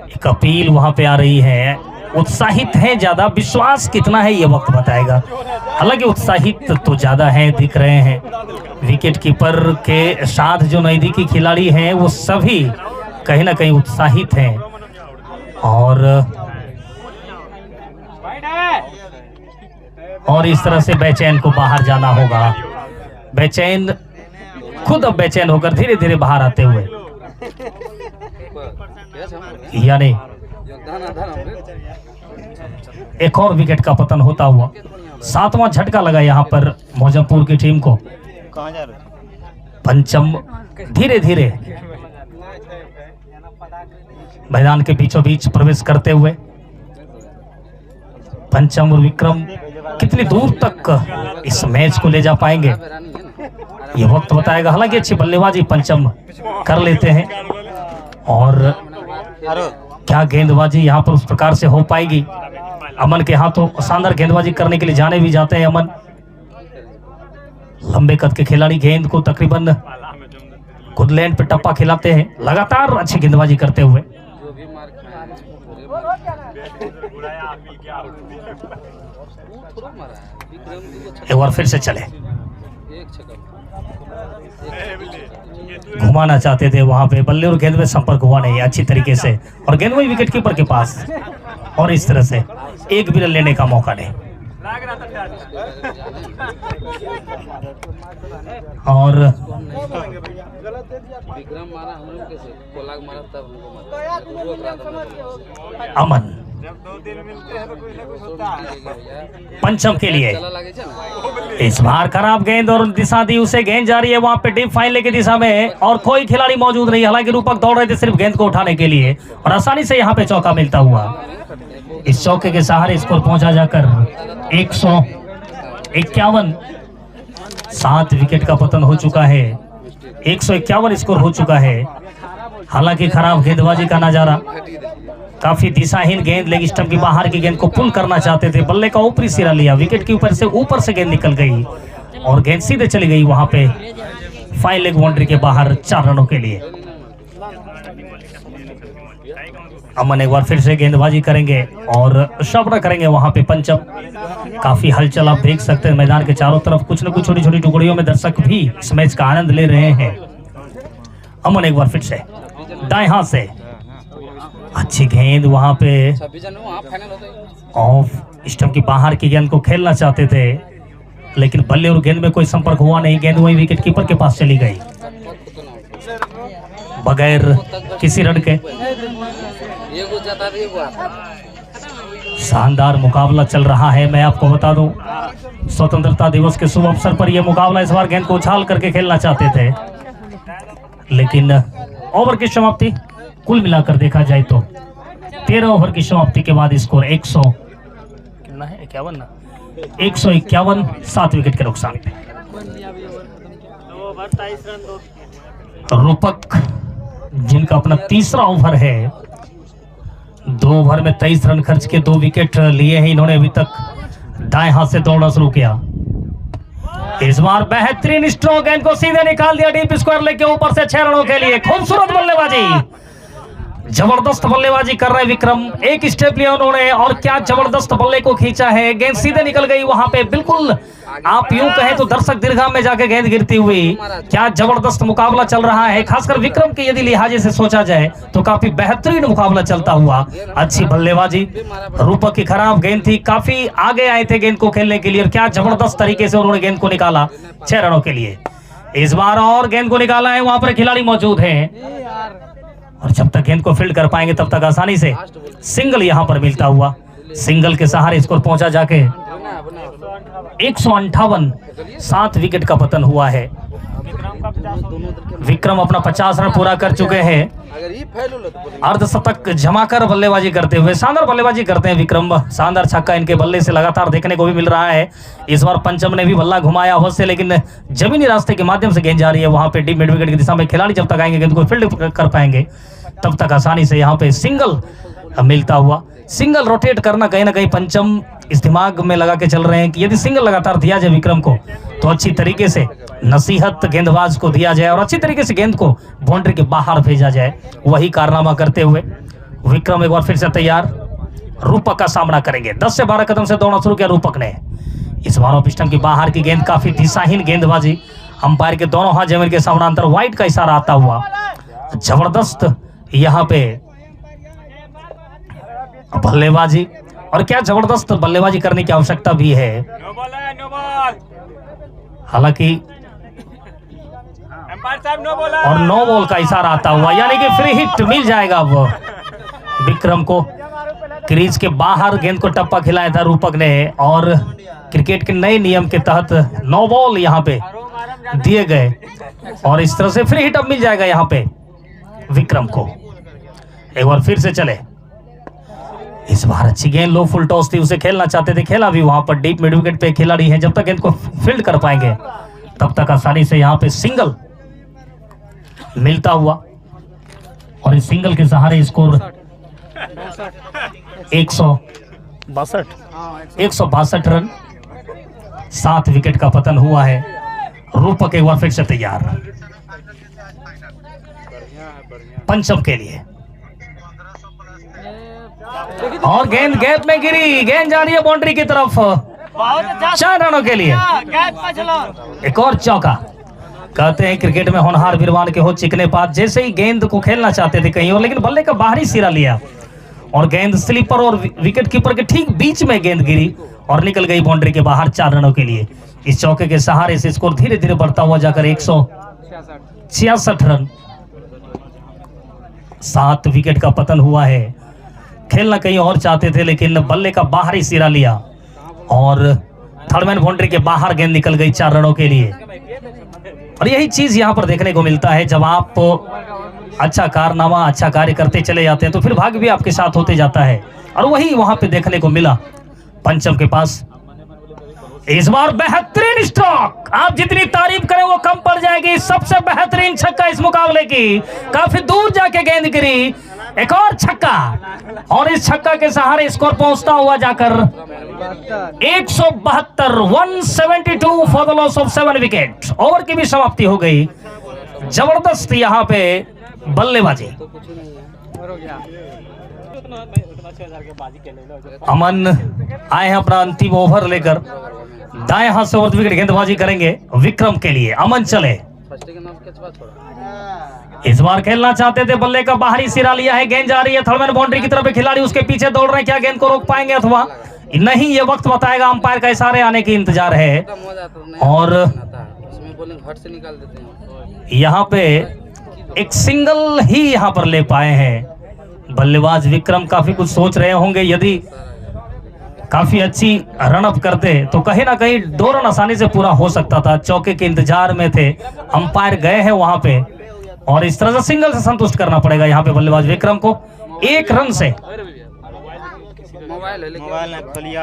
Speaker 1: एक अपील वहां पे आ रही है, उत्साहित है ज्यादा। विश्वास कितना है ये वक्त बताएगा, हालांकि उत्साहित तो ज्यादा है दिख रहे हैं। विकेट कीपर के साथ जो नजदीकी खिलाड़ी हैं वो सभी कहीं ना कहीं उत्साहित हैं, और इस तरह से बेचैन को बाहर जाना होगा। बेचैन खुद अब बेचैन होकर धीरे धीरे बाहर आते हुए, यानी एक और विकेट का पतन होता हुआ। 7वां झटका लगा यहाँ पर मौजमपुर की टीम को। पंचम धीरे धीरे मैदान के बीचों बीच प्रवेश करते हुए, पंचम और विक्रम कितनी दूर तक इस मैच को ले जा पाएंगे ये वक्त बताएगा। हालांकि अच्छी बल्लेबाजी पंचम कर लेते हैं, और क्या गेंदबाजी यहाँ पर उस प्रकार से हो पाएगी। अमन के हाथों शानदार गेंदबाजी करने के लिए जाने भी जाते हैं अमन। लंबे कद के खिलाड़ी गेंद को तकरीबन गुडलैंड पे टप्पा खिलाते हैं, लगातार अच्छी गेंदबाजी करते हुए। एक बार फिर से चले, घुमाना चाहते थे वहां पे, बल्ले और गेंद में संपर्क हुआ नहीं अच्छी तरीके से, और गेंद वही विकेट कीपर के पास, और इस तरह से एक भी रन लेने का मौका नहीं। और अमन पंचम के लिए इस बार खराब गेंद, और दिशा दी उसे, गेंद जा रही है वहां पे डीप फाइन लेग की दिशा में, और कोई खिलाड़ी मौजूद नहीं। हालांकि रूपक दौड़ रहे थे सिर्फ गेंद को उठाने के लिए, और आसानी से यहाँ पे चौका मिलता हुआ। इस चौके के सहारे स्कोर पहुंचा जाकर 151। 7 विकेट का पतन हो चुका है, 151 स्कोर हो चुका है। हालांकि खराब गेंदबाजी का नजारा, काफी दिशाहीन गेंद, लेग स्टंप की बाहर की गेंद को पुल करना चाहते थे, बल्ले का ऊपरी सिरा लिया, विकेट के ऊपर से गेंद निकल गई, और गेंद सीधे चली गई वहां पे फाइन लेग बाउंड्री के बाहर 4 रनों के लिए। अमन एक बार फिर से गेंदबाजी करेंगे और शाबरा करेंगे वहां पे पंचम। काफी हलचल आप देख सकते हैं मैदान के चारों तरफ, कुछ न कुछ छोटी छोटी टुकड़ियों में दर्शक भी इस मैच का आनंद ले रहे हैं। अमन एक बार फिर से दाएं हाथ से अच्छी गेंद वहां पे ऑफ स्टंप की बाहर की गेंद को खेलना चाहते थे, लेकिन बल्ले और गेंद में कोई संपर्क हुआ नहीं। गेंद वही विकेट कीपर के पास चली गई बगैर किसी रन के। शानदार मुकाबला चल रहा है। मैं आपको बता दूं, स्वतंत्रता दिवस के शुभ अवसर पर यह मुकाबला इस बार गेंद को उछाल करके खेलना चाहते थे, लेकिन ओवर की समाप्ति कुल मिलाकर देखा जाए तो 13 ओवर की समाप्ति के बाद स्कोर 100
Speaker 2: कितना है 51 ना
Speaker 1: 151, 7 विकेट के नुकसान पे। रूपक जिनका अपना तीसरा ओवर है, 2 ओवर में 23 रन खर्च के 2 विकेट लिए हैं इन्होंने अभी तक। दाएं हाथ से दौड़ना शुरू किया। इस बार बेहतरीन स्ट्रोक, गेंद को सीधे निकाल दिया डीप स्क्वायर लेके ऊपर से 6 रनों के लिए। खूबसूरत बल्लेबाजी, जबरदस्त बल्लेबाजी कर रहे विक्रम। एक स्टेप लिया उन्होंने और क्या जबरदस्त बल्ले को खींचा है। गेंद सीधे निकल गई वहां पे, बिल्कुल आप यूं कहें तो दर्शक दीर्घा में जाके गेंद गिरती हुई। क्या जबरदस्त मुकाबला चल रहा है, खासकर विक्रम के यदि लिहाजे से सोचा जाए तो काफी बेहतरीन मुकाबला चलता हुआ। अच्छी बल्लेबाजी, रूपक की खराब गेंद थी, काफी आगे आए थे गेंद को खेलने के लिए और क्या जबरदस्त तरीके से उन्होंने गेंद को निकाला 6 रनों के लिए। इस बार और गेंद को निकाला है, वहां पर खिलाड़ी मौजूद है और जब तक गेंद को फील्ड कर पाएंगे तब तक आसानी से सिंगल यहां पर मिलता हुआ। सिंगल के सहारे स्कोर पहुंचा जाके 158, 7 विकेट का पतन हुआ है। विक्रम अपना 50 रन पूरा कर चुके हैं। अर्धशतक जमाकर बल्लेबाजी करते हुए शानदार बल्लेबाजी करते हैं विक्रम। शानदार छक्का इनके बल्ले से लगातार देखने को भी मिल रहा है। इस बार पंचम ने भी बल्ला घुमाया अवश्य, लेकिन जमीनी रास्ते के माध्यम से गेंद जा रही है वहां पे डीप मिड विकेट की दिशा में। खिलाड़ी जब तक आएंगे गेंद को फील्ड कर पाएंगे तब तक आसानी से यहाँ पे सिंगल मिलता हुआ। सिंगल रोटेट करना कहीं ना कहीं पंचम इस दिमाग में लगा के चल रहे हैं कि यदि सिंगल लगातार दिया जाए विक्रम को तो अच्छी तरीके से नसीहत गेंदबाज को दिया जाए और अच्छी तरीके से गेंद को बाउंड्री के बाहर भेजा जाए। वही कारनामा करते हुए विक्रम एक बार फिर से तैयार, रूपक का सामना करेंगे। 10 से 12 कदम से दौड़ना शुरू किया रूपक ने। इस बार ऑफ स्टंप की बाहर की गेंद, काफी दिशाहीन गेंदबाजी, अंपायर के दोनों हाथ जमीन के समानांतर, वाइड का इशारा आता हुआ। जबरदस्त यहाँ पे बल्लेबाजी और क्या जबरदस्त बल्लेबाजी करने की आवश्यकता भी है। हालांकि और नो बॉल का इशारा आता हुआ, यानी कि फ्री हिट मिल जाएगा अब विक्रम को। क्रीज के बाहर गेंद को टप्पा खिलाया था रूपक ने और क्रिकेट के नए नियम के तहत नो बॉल यहां पे दिए गए और इस तरह से फ्री हिट अब मिल जाएगा यहां पे विक्रम को। एक बार फिर से चले। इस बार अच्छी गेंद, लो फुल टॉस थी, उसे खेलना चाहते थे, खेला भी वहां पर। डीप मिड विकेट पे खिलाड़ी हैं, जब तक गेंद को फील्ड कर पाएंगे तब तक आसानी से यहां पे सिंगल मिलता हुआ और इस सिंगल के सहारे स्कोर 162 रन, 7 विकेट का पतन हुआ है। रूपक एक बार फिर से तैयार पंचम के लिए और गेंद गैप में गिरी, गेंद जा रही है बाउंड्री की तरफ 4 रनों के लिए। एक और चौका। कहते हैं क्रिकेट में होनहार वीरवान के हो चिकने पात, जैसे ही गेंद को खेलना चाहते थे कहीं और, लेकिन बल्ले का बाहरी सिरा लिया और गेंद स्लीपर और विकेट कीपर के ठीक बीच में गेंद गिरी और निकल गई बाउंड्री के बाहर 4 रनों के लिए। इस चौके के सहारे से स्कोर धीरे धीरे बढ़ता हुआ जाकर 166 रन, 7 विकेट का पतन हुआ है। खेलना कहीं और चाहते थे लेकिन बल्ले का बाहरी सिरा लिया और थर्डमैन बाउंड्री के बाहर गेंद निकल गई 4 रनों के लिए। और यही चीज यहां पर देखने को मिलता है, जब आप अच्छा कारनामा, अच्छा कार्य करते चले जाते हैं तो फिर भाग्य भी आपके साथ होते जाता है और वही वहां पे देखने को मिला पंचम के पास। इस बार बेहतरीन स्ट्रोक, आप जितनी तारीफ करें वो कम पड़ जाएगी। सबसे बेहतरीन छक्का इस मुकाबले की, काफी दूर जाके गेंद गिरी, एक और छक्का और इस छक्का के सहारे स्कोर पहुंचता हुआ जाकर 172 for the loss of 7 wicket. Over की भी समाप्ति हो गई। जबरदस्त यहां पे बल्लेबाजी। अमन आए हैं अपना अंतिम ओवर लेकर, दाएं हाथ से विकेट गेंदबाजी करेंगे विक्रम के लिए। अमन चले इस बार खेलना चाहते थे, बल्ले का बाहरी सिरा लिया है, गेंद जा रही है थर्ड मैन बाउंड्री की तरफ, खिलाड़ी उसके पीछे दौड़ रहे हैं, क्या गेंद को रोक पाएंगे अथवा नहीं, ये वक्त बताएगा। अंपायर का इशारे आने की इंतजार है और यहाँ पे एक सिंगल ही यहाँ पर ले पाए हैं बल्लेबाज विक्रम। काफी कुछ सोच रहे होंगे, यदि काफी अच्छी रनअप करते तो कहीं ना कहीं 2 रन आसानी से पूरा हो सकता था। चौके के इंतजार में थे, अंपायर गए हैं वहां पे और इस तरह से सिंगल से संतुष्ट करना पड़ेगा यहाँ पे बल्लेबाज विक्रम को 1 रन से।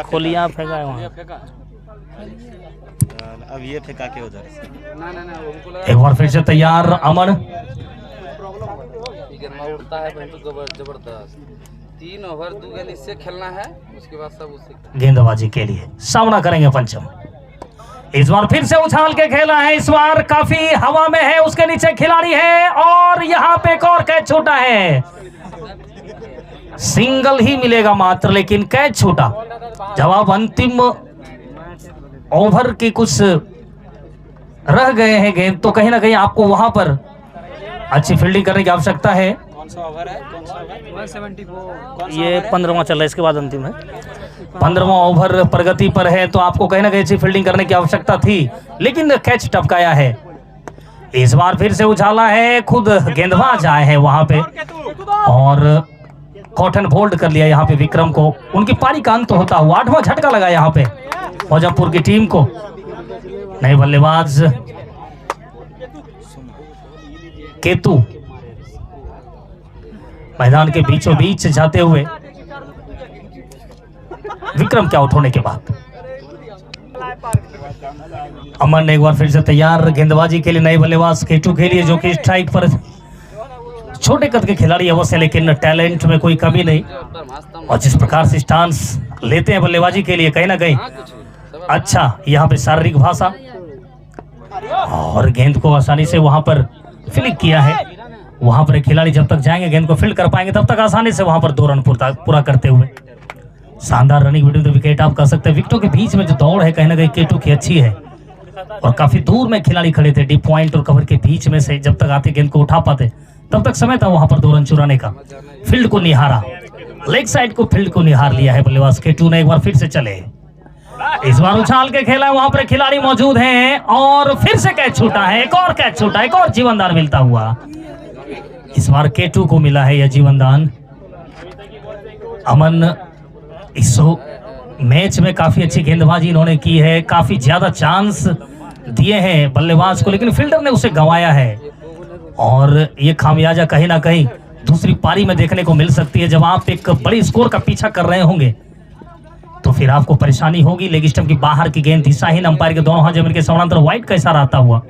Speaker 2: खोलिया फेंका है वहाँ।
Speaker 5: अब ये फेंका के उधर
Speaker 1: एक बार फिर से तैयार अमन,
Speaker 6: उड़ता है जबरदस्त। 3 ओवर 2 गेंद इससे खेलना है, उसके बाद सब उससे
Speaker 1: गेंदबाजी के लिए सामना करेंगे पंचम। इस बार फिर से उछाल के खेला है, इस बार काफी हवा में है, उसके नीचे खिलाड़ी है और यहाँ पे एक और कैच छूटा है। सिंगल ही मिलेगा मात्र, लेकिन कैच छूटा। जवाब अंतिम ओवर की कुछ रह गए हैं गेंद, तो कहीं ना कहीं आपको वहां पर अच्छी फील्डिंग करने की आवश्यकता है।
Speaker 2: ये 15वां चल रहा है, इसके बाद अंतिम है।
Speaker 1: 15वां ओवर प्रगति पर है, तो आपको कहीं ना कहीं अच्छी फील्डिंग करने की आवश्यकता थी, लेकिन कैच टपकाया है। इस बार फिर से उछाला है, खुद गेंदबाज आए हैं वहां पे और कॉटन फोल्ड कर लिया यहाँ पे विक्रम को। उनकी पारी का अंत होता हुआ 8वां झटका लगा यहाँ पे मौजमपुर की टीम को। नए बल्लेबाज केतु मैदान के बीचों बीच जाते हुए विक्रम के आउट होने के बाद अमन एक बार फिर से तैयार गेंदबाजी के लिए। नए बल्लेबाज केतु के लिए, जो कि स्ट्राइक पर छोटे कद के खिलाड़ी अवश्य, लेकिन टैलेंट में कोई कमी नहीं और जिस प्रकार से स्टांस लेते हैं बल्लेबाजी के लिए, कहीं ना कहीं अच्छा यहाँ पे शारीरिक भाषा और गेंद को आसानी से वहां पर फील्ड किया है। वहां पर खिलाड़ी जब तक जाएंगे गेंद को फील्ड कर पाएंगे, तब तक आसानी से वहां पर 2 रन पूरा करते हुए शानदार रनिंग विकेट विकेट आप कह सकते हैं। विकेटों के बीच में जो दौड़ है कहीं ना कहीं केटू की अच्छी है और काफी दूर में खिलाड़ी खड़े थे, डीप पॉइंट और कवर के बीच में से जब तक आते गेंद को उठा पाते तब तक समय था वहां पर 2 रन चुराने का। फील्ड को निहारा, लेग साइड को फील्ड को निहार लिया है बल्लेबाज केटू ने। एक बार फिर से चले, इस बार उछाल के खेला, वहां पर खिलाड़ी मौजूद हैं और फिर से कैच छूटा है, एक और कैच छूटा, एक और जीवनदान मिलता हुआ। इस बार केटू को मिला है यह जीवनदान। अमन इस मैच में काफी अच्छी गेंदबाजी इन्होंने की है, काफी ज्यादा चांस दिए हैं बल्लेबाज को, लेकिन फील्डर ने उसे गंवाया है और ये खामियाजा कहीं ना कहीं दूसरी पारी में देखने को मिल सकती है। जब आप एक बड़ी स्कोर का पीछा कर रहे होंगे तो फिर आपको परेशानी होगी। लेग स्टंप की बाहर की गेंद दिशाहीन, अंपायर के दोनों हाथ जमीन के समानांतर, वाइड का इशारा आता हुआ।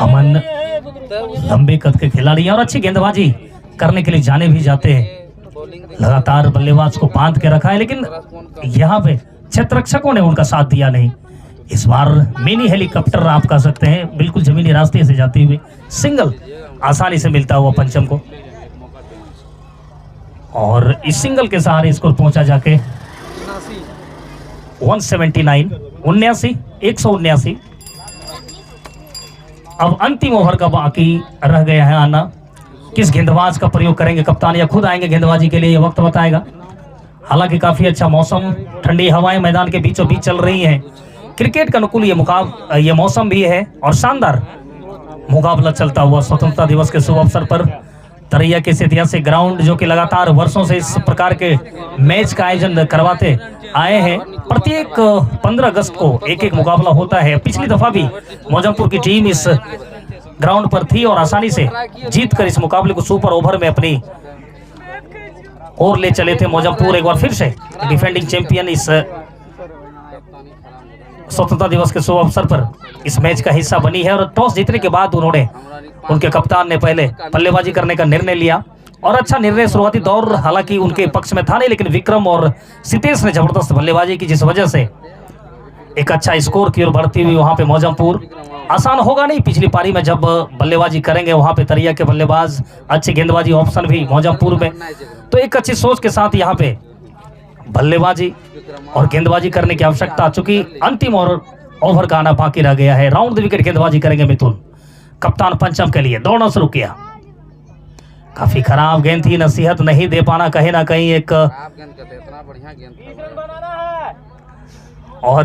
Speaker 1: अमन लंबे कद के खिलाड़ी हैं और अच्छी गेंदबाजी करने के लिए जाने भी जाते हैं। लगातार बल्लेबाज को बांध के रखा है, लेकिन यहाँ पे क्षेत्ररक्षकों ने उनका साथ दिया नहीं। इस बार मिनी हेलीकॉप्टर आप कह सकते हैं, बिल्कुल जमीनी रास्ते से जाते हुए सिंगल आसानी से मिलता हुआ पंचम को और इस सिंगल के सहारे स्कोर पहुंचा जाके 179। अब अंतिम ओवर का बाकी रह गया है आना। किस गेंदबाज का प्रयोग करेंगे कप्तान या खुद आएंगे गेंदबाजी के लिए, यह वक्त बताएगा। हालांकि काफी अच्छा मौसम, ठंडी हवाएं मैदान के बीचों बीच चल रही हैं। क्रिकेट का अनुकूल ये मौसम भी है और शानदार मुकाबला चलता हुआ स्वतंत्रता दिवस के शुभ अवसर पर तरैया के ऐतिहासिक ग्राउंड, जो कि लगातार वर्षों से इस प्रकार के मैच का आयोजन करवाते आए हैं। प्रत्येक 15 अगस्त को एक मुकाबला होता है। पिछली दफा भी मौजमपुर की टीम इस ग्राउंड पर थी और आसानी से जीतकर इस मुकाबले को सुपर ओवर में अपनी ओर ले चले थे मौजमपुर। एक बार फिर से डिफेंडिंग चैंपियन इस स्वतंत्रता दिवस के शुभ अवसर पर इस मैच का हिस्सा बनी है और टॉस जीतने के बाद उनके कप्तान ने पहले बल्लेबाजी करने का निर्णय लिया और अच्छा निर्णय। शुरुआती दौर हालांकि उनके पक्ष में था नहीं, लेकिन विक्रम और सितेश ने जबरदस्त बल्लेबाजी की, जिस वजह से एक अच्छा स्कोर की ओर बढ़ती हुई वहां पे मौजमपुर। आसान होगा नहीं, पिछली पारी में जब बल्लेबाजी करेंगे वहां पे तरैया के बल्लेबाज, अच्छी गेंदबाजी ऑप्शन भी मौजमपुर में, तो एक अच्छी सोच के साथ यहाँ पे बल्लेबाजी और गेंदबाजी करने की आवश्यकता, चूंकि अंतिम और ओवर का आना बाकी रह गया है। राउंड द विकेट गेंदबाजी करेंगे मिथुन, कप्तान पंचम के लिए। दौड़ना शुरू किया, काफी खराब गेंद थी, नसीहत नहीं दे पाना कहीं ना कहीं एक,
Speaker 6: आप गेंद करते हैं, इतना बढ़िया गेंद था।
Speaker 1: और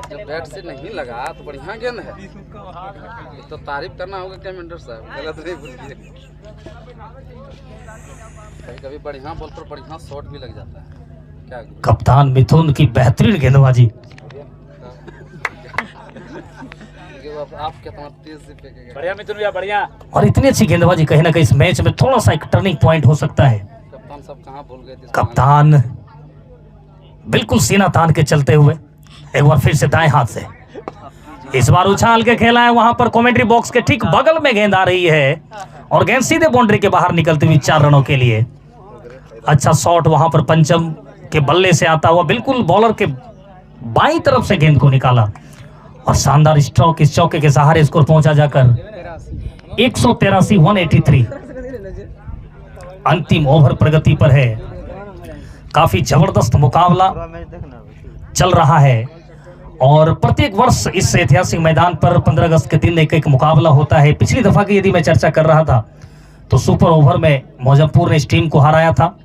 Speaker 6: जब बैट से नहीं लगा तो बढ़िया गेंद है, तो तारीफ करना होगा कमेंटर साहब, गलत नहीं बोलिए। कभी कभी बढ़िया बॉल पर बढ़िया शॉट भी लग जाता है। क्या
Speaker 1: कप्तान मिथुन की बेहतरीन गेंदबाजी,
Speaker 6: आप कितना तेज से फेंकेंगे।
Speaker 4: बढ़िया मिथुन भैया, बढ़िया।
Speaker 1: और इतनी अच्छी गेंदबाजी कहीं ना कहीं इस मैच में थोड़ा सा एक टर्निंग पॉइंट हो सकता है।
Speaker 6: कप्तान साहब कहाँ भूल गए थे।
Speaker 1: कप्तान बिल्कुल सीना तान के चलते हुए एक बार फिर से दाएं हाथ से इस बार उछाल के खेला है। वहां पर कमेंट्री बॉक्स के ठीक बगल में गेंद आ रही है और गेंद सीधे बाउंड्री के बाहर निकलती हुई 4 रनों के लिए। अच्छा शॉट वहां पर पंचम के बल्ले से आता हुआ, बिल्कुल बॉलर के बाईं तरफ से गेंद को निकाला और शानदार स्ट्रोक, इस चौके के सहारे स्कोर पहुंचा जाकर 183 183। अंतिम ओवर प्रगति पर है, काफी जबरदस्त मुकाबला चल रहा है और प्रत्येक वर्ष इस ऐतिहासिक मैदान पर 15 अगस्त के दिन एक मुकाबला होता है। पिछली दफा की यदि मैं चर्चा कर रहा था तो सुपर ओवर में मौजमपुर ने इस टीम को हराया था।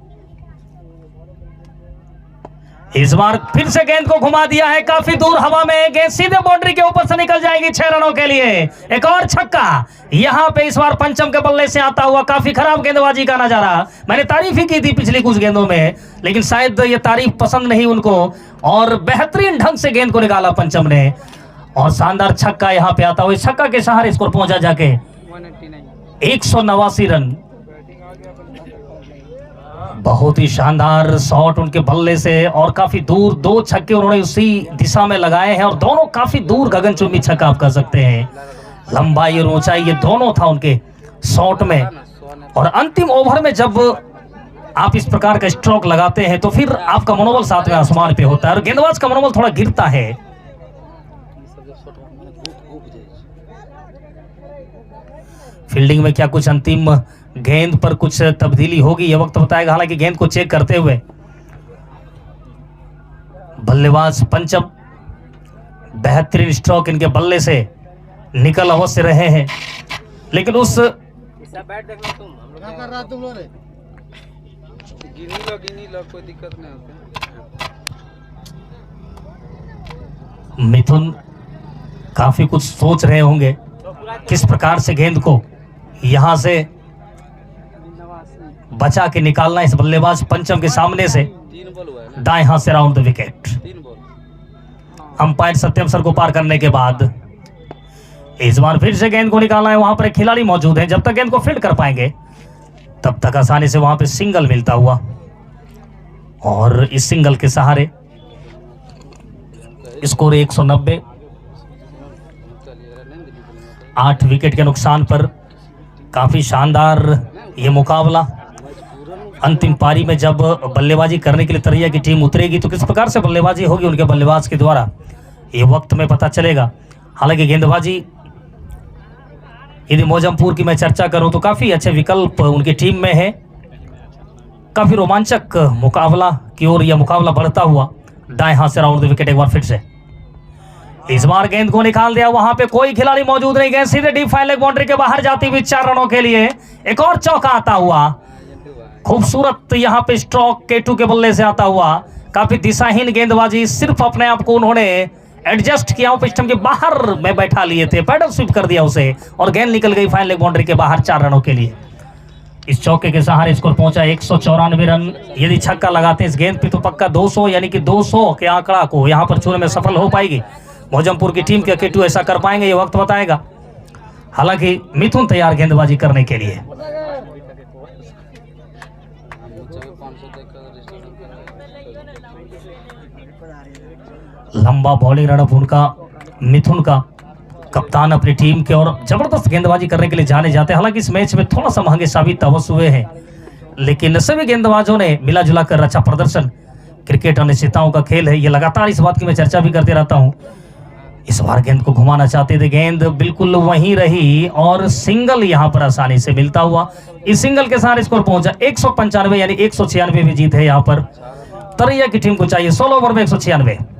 Speaker 1: इस बार फिर से गेंद को घुमा दिया है, काफी दूर हवा में गेंद सीधे बाउंड्री के ऊपर से निकल जाएगी 6 रनों के लिए। एक और छक्का यहां पे इस बार पंचम के बल्ले से आता हुआ। काफी खराब गेंदबाजी का नजारा, मैंने तारीफ ही की थी पिछली कुछ गेंदों में, लेकिन शायद ये तारीफ पसंद नहीं उनको और बेहतरीन ढंग से गेंद को निकाला पंचम ने और शानदार छक्का यहां पे आता हुआ। इस छक्का के सहारे स्कोर पहुंचा जाके 189 रन। बहुत ही शानदार शॉट उनके बल्ले से और काफी दूर 2 छक्के उन्होंने उसी दिशा में लगाए हैं और दोनों काफी दूर गगनचुंबी छक्का आप कह सकते हैं। लंबाई और ऊंचाई ये दोनों था उनके शॉट में और अंतिम ओवर में जब आप इस प्रकार का स्ट्रोक लगाते हैं तो फिर आपका मनोबल सातवें आसमान पे होता है और गेंदबाज का मनोबल थोड़ा गिरता है। फील्डिंग में क्या कुछ अंतिम गेंद पर कुछ तब्दीली होगी, यह वक्त बताएगा। हालांकि गेंद को चेक करते हुए बल्लेबाज पंचम बेहतरीन स्ट्रोक इनके बल्ले से निकल अवश्य रहे हैं, लेकिन उस
Speaker 6: गिनी लो कोई दिक्कत नहीं होती।
Speaker 1: मिथुन काफी कुछ सोच रहे होंगे किस प्रकार से गेंद को यहां से बचा के निकालना इस बल्लेबाज पंचम के सामने से।
Speaker 6: 3 बॉल हुआ है ना,
Speaker 1: दाएं हाथ से round the wicket.
Speaker 6: 3 ball.
Speaker 1: Umpire Satyam sir को पार करने के बाद इस बार फिर से गेंद को निकालना है। वहां पर एक खिलाड़ी मौजूद है, जब तक गेंद को फील्ड कर पाएंगे तब तक आसानी से वहां पे सिंगल मिलता हुआ और इस सिंगल के सहारे स्कोर 190। 8 विकेट के नुकसान पर काफी शानदार ये मुकाबला। अंतिम पारी में जब बल्लेबाजी करने के लिए तरैया की टीम उतरेगी तो किस प्रकार से बल्लेबाजी होगी उनके बल्लेबाज के द्वारा, ये वक्त में पता चलेगा। हालांकि गेंदबाजी यदि मौजमपुर की मैं चर्चा करूं तो काफी अच्छे विकल्प उनकी टीम में है। काफी रोमांचक मुकाबला की ओर यह मुकाबला बढ़ता हुआ। दाएं हाथ से राउंड द विकेट एक बार फिर से। इस बार गेंद को निकाल दिया, वहां पे कोई खिलाड़ी मौजूद नहीं, गेंद सीधे डीप फाइन लेग बाउंड्री के बाहर जाती हुई 4 रनों के लिए। एक और चौका आता हुआ, खूबसूरत यहां पे स्ट्रोक केटू के बल्ले से आता हुआ। काफी दिशाहीन गेंदबाजी, सिर्फ अपने आप को उन्होंने एडजस्ट किया, पिस्टन के बाहर में बैठा लिए थे, पैडल स्वीप कर दिया उसे और गेंद निकल गई फाइन लेग बाउंड्री के बाहर 4 रनों के लिए। इस चौके के सहारे स्कोर पहुंचा 194 रन। यदि छक्का लगाते हैं इस गेंद पे तो पक्का 200 यानी कि 200 के आंकड़ा को यहां पर छूने में सफल हो पाएगी मौजमपुर की टीम के। केटू ऐसा कर पाएंगे ये वक्त बताएगा। हालांकि मिथुन तैयार गेंदबाजी करने के लिए। लंबा बॉलिंग रनअप उनका मिथुन का। कप्तान अपनी टीम के और जबरदस्त गेंदबाजी करने के लिए जाने जाते हैं। हालांकि इस मैच में थोड़ा सा महंगे साबित अवश्य हुए हैं, लेकिन सभी गेंदबाजों ने मिला जुला कर अच्छा प्रदर्शन। क्रिकेट अनिश्चितताओं का खेल है, ये लगातार इस बात की मैं चर्चा भी करते रहता हूं। इस बार गेंद को घुमाना चाहते थे, गेंद बिल्कुल वहीं रही और सिंगल यहां पर आसानी से मिलता हुआ इस सिंगल के साथ स्कोर पहुंचा 195 यानी 196 भी जीत है यहां पर तरैया की टीम को चाहिए 16 ओवर में 196।